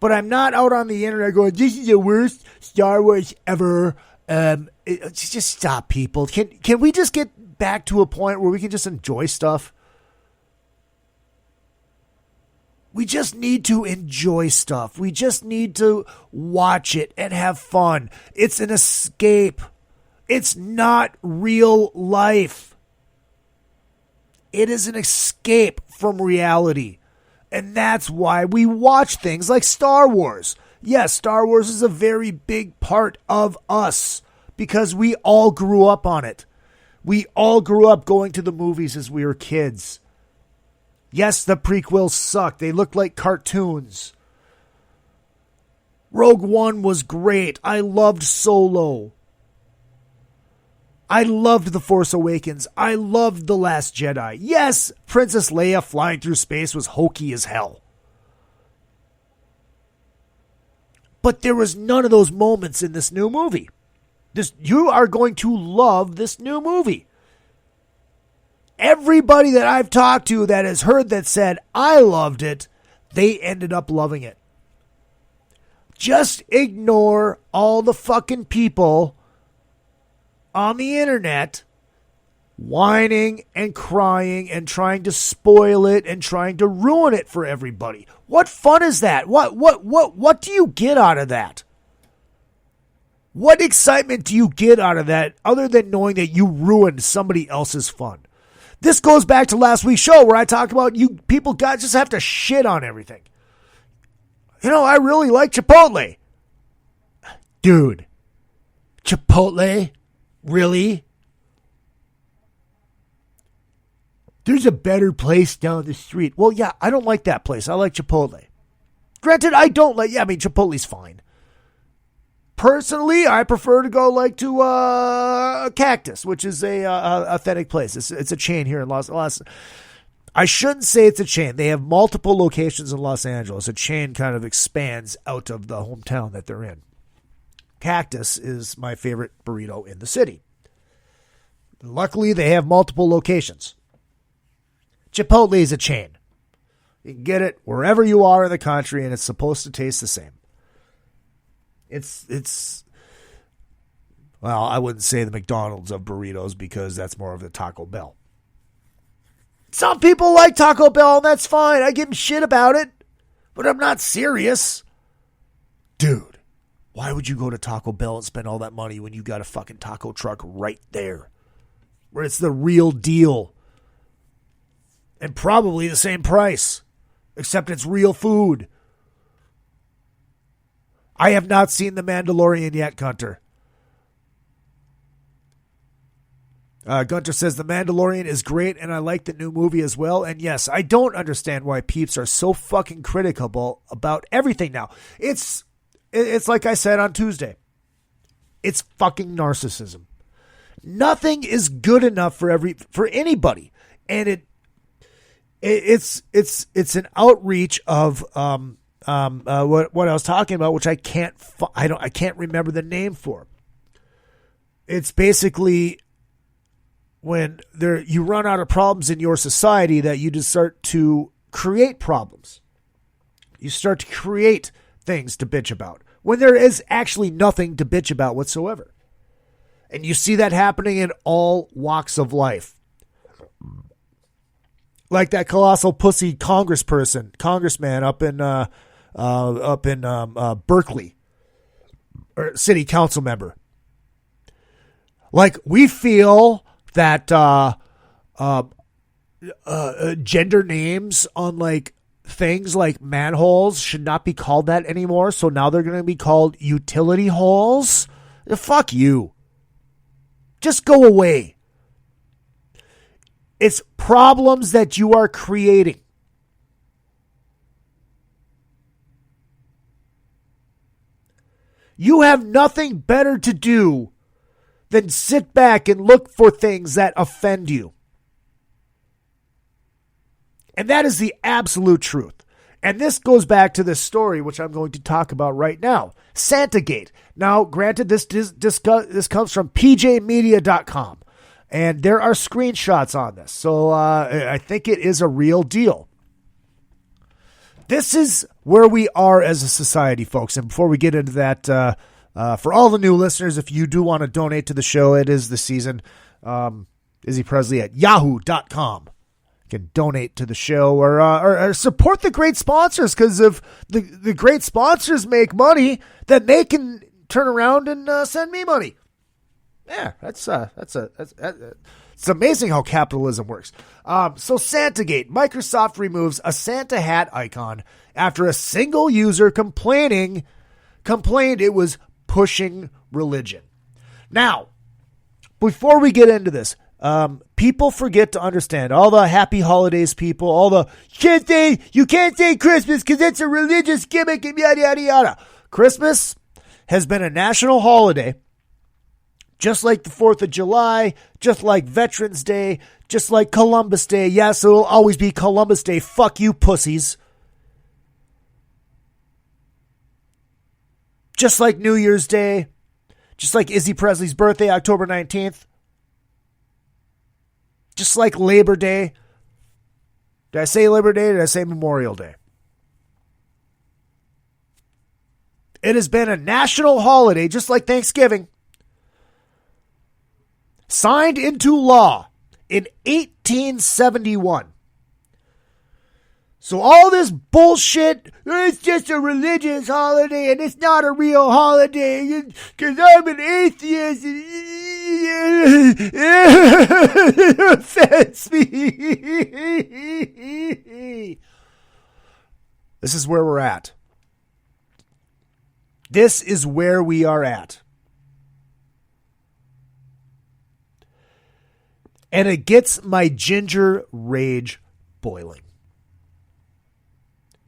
But I'm not out on the internet going, this is the worst Star Wars ever. Just stop, people. Can we just get back to a point where we can just enjoy stuff? We just need to enjoy stuff. We just need to watch it and have fun. It's an escape. It's not real life. It is an escape from reality. And that's why we watch things like Star Wars. Yes, Star Wars is a very big part of us because we all grew up on it. We all grew up going to the movies as we were kids. Yes, the prequels sucked. They looked like cartoons. Rogue One was great. I loved Solo. I loved The Force Awakens. I loved The Last Jedi. Yes, Princess Leia flying through space was hokey as hell. But there was none of those moments in this new movie. You are going to love this new movie. Everybody that I've talked to that has heard that said, I loved it, they ended up loving it. Just ignore all the fucking people on the internet whining and crying and trying to spoil it and trying to ruin it for everybody. What fun is that? What do you get out of that? What excitement do you get out of that other than knowing that you ruined somebody else's fun? This goes back to last week's show where I talked about you people just have to shit on everything. You know, I really like Chipotle. Dude, Chipotle? Really? There's a better place down the street. Well, yeah, I don't like that place. I like Chipotle. Granted, I don't like... Yeah, I mean, Chipotle's fine. Personally, I prefer to go to Cactus, which is a authentic place. It's a chain here in Los. I shouldn't say it's a chain. They have multiple locations in Los Angeles. A chain kind of expands out of the hometown that they're in. Cactus is my favorite burrito in the city. Luckily, they have multiple locations. Chipotle is a chain. You can get it wherever you are in the country, and it's supposed to taste the same. It's well, I wouldn't say the McDonald's of burritos because that's more of the Taco Bell. Some people like Taco Bell, and that's fine. I give them shit about it, but I'm not serious. Dude, why would you go to Taco Bell and spend all that money when you got a fucking taco truck right there? Where it's the real deal. And probably the same price. Except it's real food. I have not seen The Mandalorian yet, Gunter. Gunter says, The Mandalorian is great, and I like the new movie as well. And yes, I don't understand why peeps are so fucking critical about everything now. It's like I said on Tuesday. It's fucking narcissism. Nothing is good enough for anybody. And it's an outreach of what I was talking about, which I can't remember the name for. It's basically when you run out of problems in your society that you just start to create problems. You start to create things to bitch about when there is actually nothing to bitch about whatsoever. And you see that happening in all walks of life. Like that colossal pussy congressman up in Berkeley, or city council member. Like, we feel that gender names on like things like manholes should not be called that anymore. So now they're going to be called utility holes. Fuck you. Just go away. It's problems that you are creating. You have nothing better to do than sit back and look for things that offend you. And that is the absolute truth. And this goes back to this story, which I'm going to talk about right now. Santagate. Now, granted, this comes from pjmedia.com. And there are screenshots on this. So I think it is a real deal. This is where we are as a society, folks. And before we get into that, for all the new listeners, if you do want to donate to the show, it is the season. Izzy Presley at yahoo.com. You can donate to the show or support the great sponsors, because if the great sponsors make money, then they can turn around and send me money. Yeah, it's amazing how capitalism works. So Santagate, Microsoft removes a Santa hat icon after a single user complained it was pushing religion. Now, before we get into this, people forget to understand, all the happy holidays people, all the you can't say Christmas because it's a religious gimmick and yada yada yada. Christmas has been a national holiday, just like the 4th of July, just like Veterans Day, just like Columbus Day. Yes, it'll always be Columbus Day. Fuck you, pussies. Just like New Year's Day, just like Izzy Presley's birthday, October 19th. Just like Labor Day. Did I say Labor Day or did I say Memorial Day? It has been a national holiday, just like Thanksgiving, signed into law in 1871. So all this bullshit, it's just a religious holiday and it's not a real holiday because I'm an atheist and it offends me. This is where we're at. This is where we are at. And it gets my ginger rage boiling.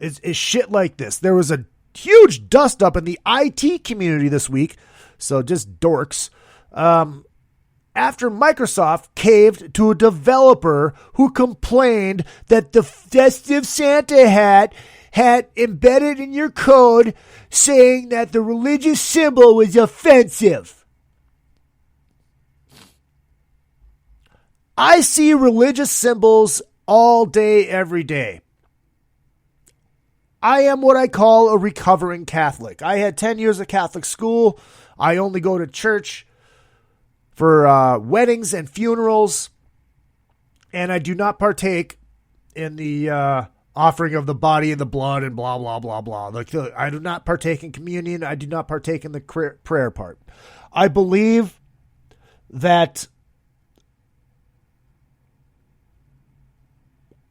It's shit like this. There was a huge dust up in the IT community this week, so just dorks, after Microsoft caved to a developer who complained that the festive Santa hat had embedded in your code saying that the religious symbol was offensive. I see religious symbols all day, every day. I am what I call a recovering Catholic. I had 10 years of Catholic school. I only go to church for weddings and funerals. And I do not partake in the offering of the body and the blood and blah, blah, blah, blah. Like, I do not partake in communion. I do not partake in the prayer part. I believe that...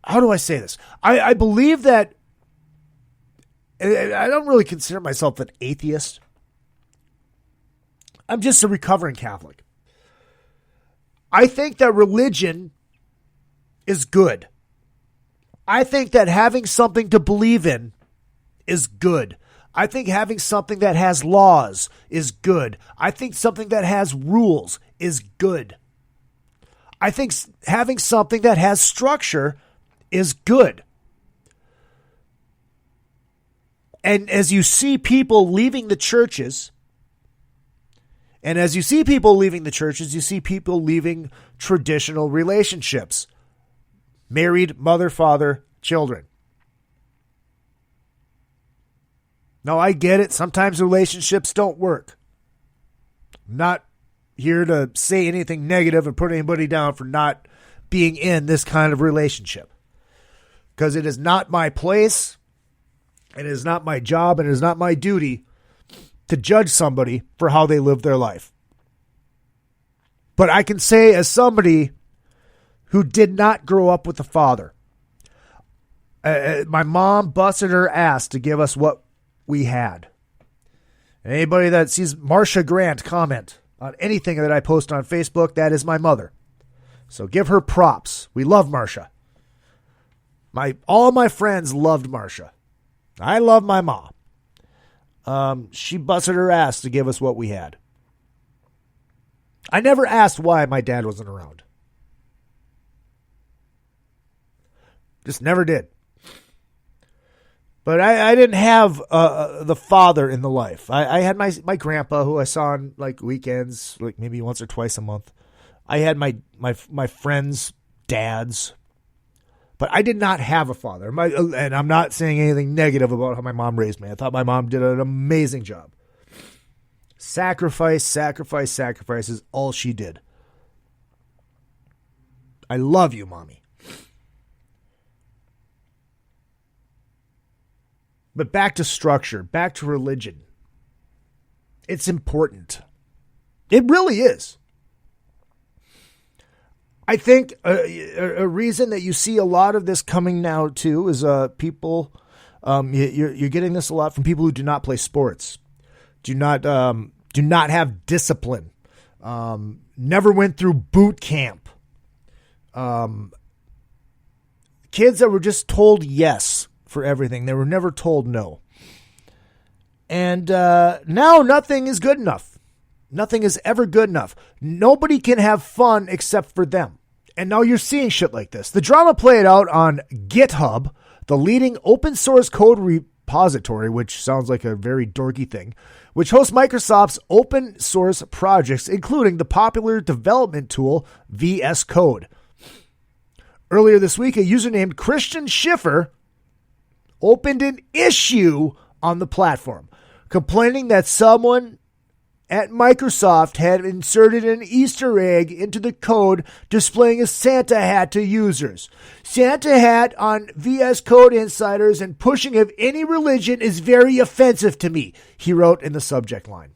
How do I say this? I believe that... I don't really consider myself an atheist. I'm just a recovering Catholic. I think that religion is good. I think that having something to believe in is good. I think having something that has laws is good. I think something that has rules is good. I think having something that has structure is good. And as you see people leaving the churches, you see people leaving traditional relationships. Married, mother, father, children. Now, I get it. Sometimes relationships don't work. I'm not here to say anything negative and put anybody down for not being in this kind of relationship. Because it is not my place. It is not my job, and it is not my duty to judge somebody for how they live their life. But I can say, as somebody who did not grow up with a father, my mom busted her ass to give us what we had. Anybody that sees Marsha Grant comment on anything that I post on Facebook, that is my mother. So give her props. We love Marsha. All my friends loved Marsha. I love my mom. She busted her ass to give us what we had. I never asked why my dad wasn't around. Just never did. But I didn't have the father in the life. I had my grandpa, who I saw on like weekends, like maybe once or twice a month. I had my friends' dads. But I did not have a father. And I'm not saying anything negative about how my mom raised me. I thought my mom did an amazing job. Sacrifice is all she did. I love you, Mommy. But back to structure, back to religion. It's important. It really is. I think a reason that you see a lot of this coming now too is people. You're getting this a lot from people who do not play sports, do not have discipline, never went through boot camp. Kids that were just told yes for everything. They were never told no. And now nothing is good enough. Nothing is ever good enough. Nobody can have fun except for them. And now you're seeing shit like this. The drama played out on GitHub, the leading open source code repository, which sounds like a very dorky thing, which hosts Microsoft's open source projects, including the popular development tool VS Code. Earlier this week, a user named Christian Schiffer opened an issue on the platform, complaining that someone at Microsoft had inserted an Easter egg into the code displaying a Santa hat to users. Santa hat on VS Code Insiders and pushing of any religion is very offensive to me, he wrote in the subject line.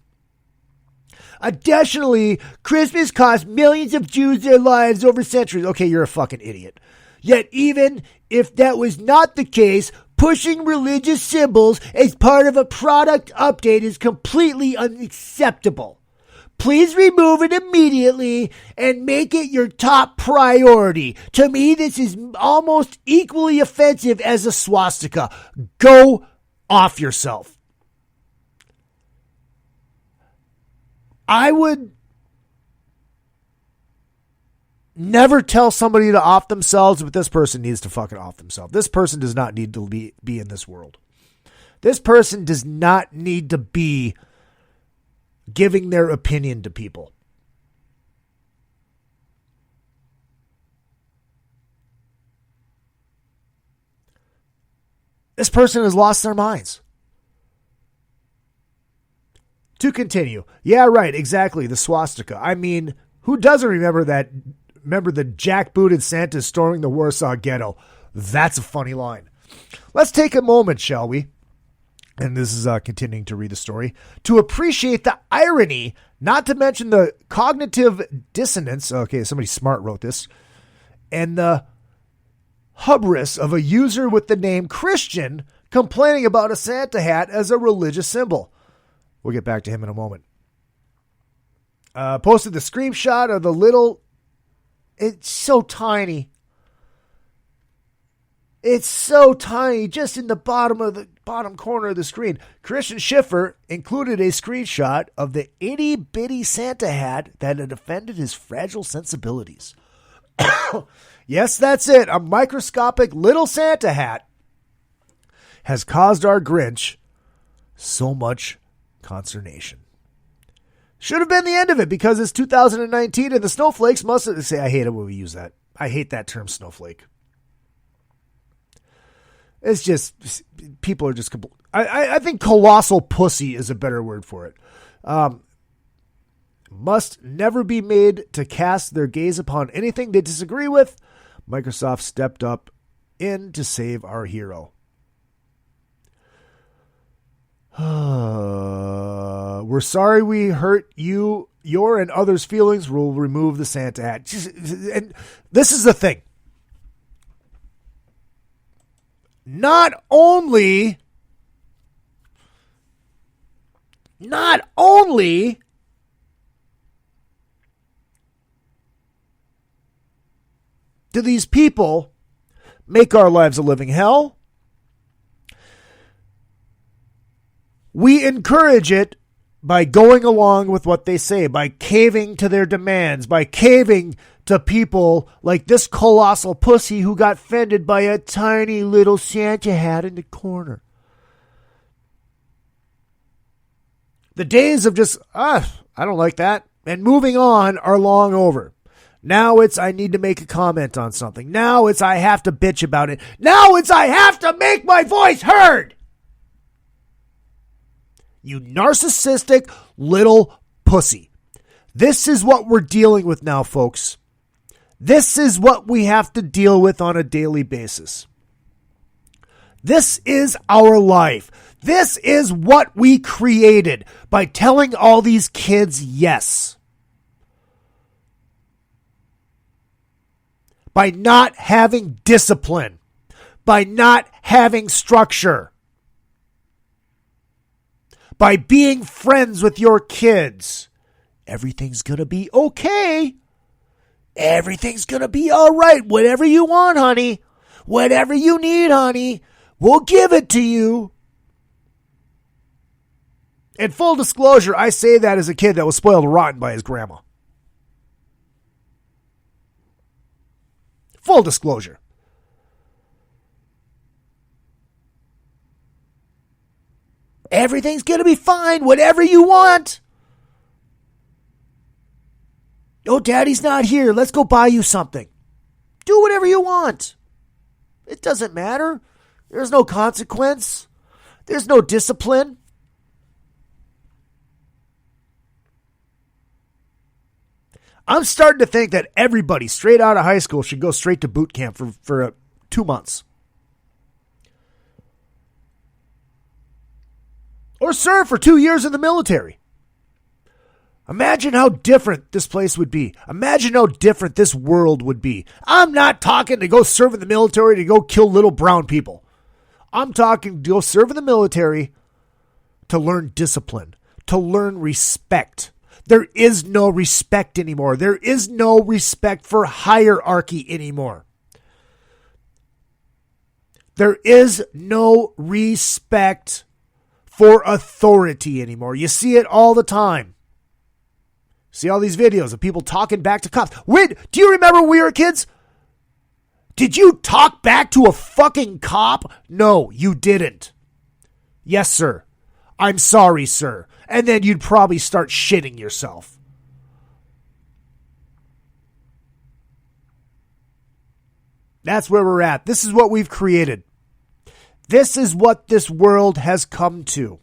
Additionally, Christmas cost millions of Jews their lives over centuries. Okay, you're a fucking idiot. Yet even if that was not the case, pushing religious symbols as part of a product update is completely unacceptable. Please remove it immediately and make it your top priority. To me, this is almost equally offensive as a swastika. Go off yourself. I would never tell somebody to off themselves, but this person needs to fucking off themselves. This person does not need to be in this world. This person does not need to be giving their opinion to people. This person has lost their minds. To continue. Yeah, right, exactly, the swastika. I mean, who doesn't remember the jackbooted Santa storming the Warsaw Ghetto? That's a funny line. Let's take a moment, shall we? And this is continuing to read the story. To appreciate the irony, not to mention the cognitive dissonance. Okay, somebody smart wrote this. And the hubris of a user with the name Christian complaining about a Santa hat as a religious symbol. We'll get back to him in a moment. Posted the screenshot of the little... It's so tiny. It's so tiny, just in the bottom corner of the screen. Christian Schiffer included a screenshot of the itty-bitty Santa hat that had offended his fragile sensibilities. Yes, that's it. A microscopic little Santa hat has caused our Grinch so much consternation. Should have been the end of it because it's 2019 and the snowflakes must have... I hate it when we use that. I hate that term snowflake. It's just, people are just... I think colossal pussy is a better word for it. Must never be made to cast their gaze upon anything they disagree with. Microsoft stepped up in to save our hero. We're sorry we hurt your and others' feelings. We'll remove the Santa hat. And this is the thing. Not only do these people make our lives a living hell, we encourage it by going along with what they say, by caving to their demands, by caving to people like this colossal pussy who got offended by a tiny little Santa hat in the corner. The days of just, I don't like that, and moving on are long over. Now it's, I need to make a comment on something. Now it's, I have to bitch about it. Now it's, I have to make my voice heard. You narcissistic little pussy. This is what we're dealing with now, folks. This is what we have to deal with on a daily basis. This is our life. This is what we created by telling all these kids yes. By not having discipline. By not having structure. By being friends with your kids. Everything's going to be okay. Everything's going to be all right. Whatever you want, honey. Whatever you need, honey. We'll give it to you. In full disclosure, I say that as a kid that was spoiled rotten by his grandma. Full disclosure. Everything's going to be fine. Whatever you want. Oh, Daddy's not here. Let's go buy you something. Do whatever you want. It doesn't matter. There's no consequence. There's no discipline. I'm starting to think that everybody straight out of high school should go straight to boot camp for 2 months. Or serve for 2 years in the military. Imagine how different this place would be. Imagine how different this world would be. I'm not talking to go serve in the military to go kill little brown people. I'm talking to go serve in the military to learn discipline, to learn respect. There is no respect anymore. There is no respect for hierarchy anymore. There is no respect for authority anymore. You see it all the time. See all these videos of people talking back to cops. Wait, do you remember when we were kids? Did you talk back to a fucking cop? No, you didn't. Yes, sir. I'm sorry, sir. And then you'd probably start shitting yourself. That's where we're at. This is what we've created. This is what this world has come to.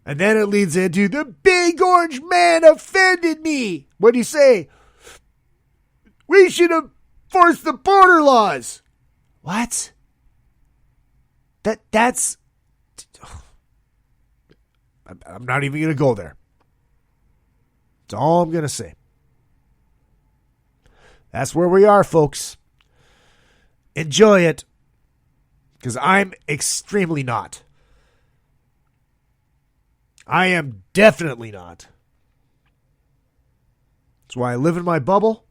And then it leads into the big orange man offended me. What do you say? We should have forced the border laws. What? That's... I'm not even going to go there. That's all I'm going to say. That's where we are, folks. Enjoy it. Because I'm extremely not. I am definitely not. That's why I live in my bubble.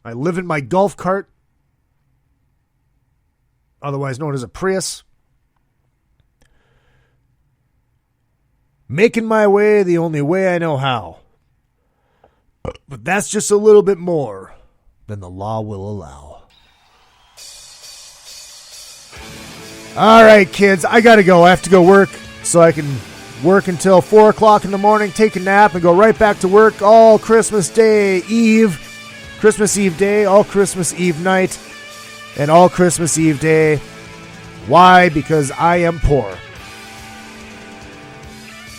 I live in my golf cart, otherwise known as a Prius. Making my way the only way I know how. But that's just a little bit more than the law will allow. All right, kids, I got to go. I have to go work so I can work until 4 o'clock in the morning, take a nap, and go right back to work all Christmas Eve day, all Christmas Eve night, and all Christmas Eve day. Why? Because I am poor.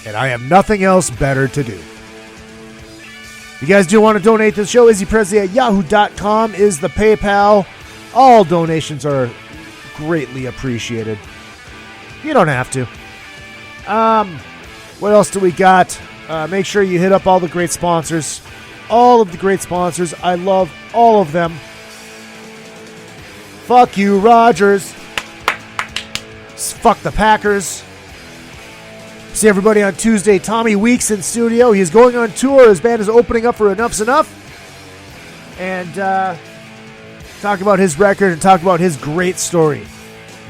And I have nothing else better to do. If you guys do want to donate to the show, izzypresley at yahoo.com is the PayPal. All donations are greatly appreciated. You don't have to. What else do we got? Make sure you hit up all the great sponsors. All of the great sponsors. I love all of them. Fuck you, Rodgers. Fuck the Packers. See everybody on Tuesday. Tommy Weeks in studio. He is going on tour. His band is opening up for Enough's Enough. And talk about his record and talk about his great story.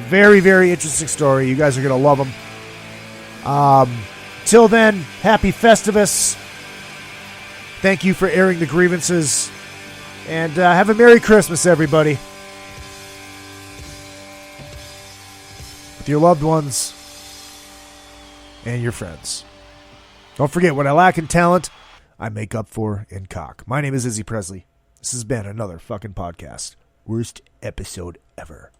Very, very interesting story. You guys are going to love him. Till then, happy Festivus. Thank you for airing the grievances. And have a Merry Christmas, everybody. With your loved ones and your friends. Don't forget, what I lack in talent, I make up for in cock. My name is Izzy Presley. This has been another fucking podcast. Worst episode ever.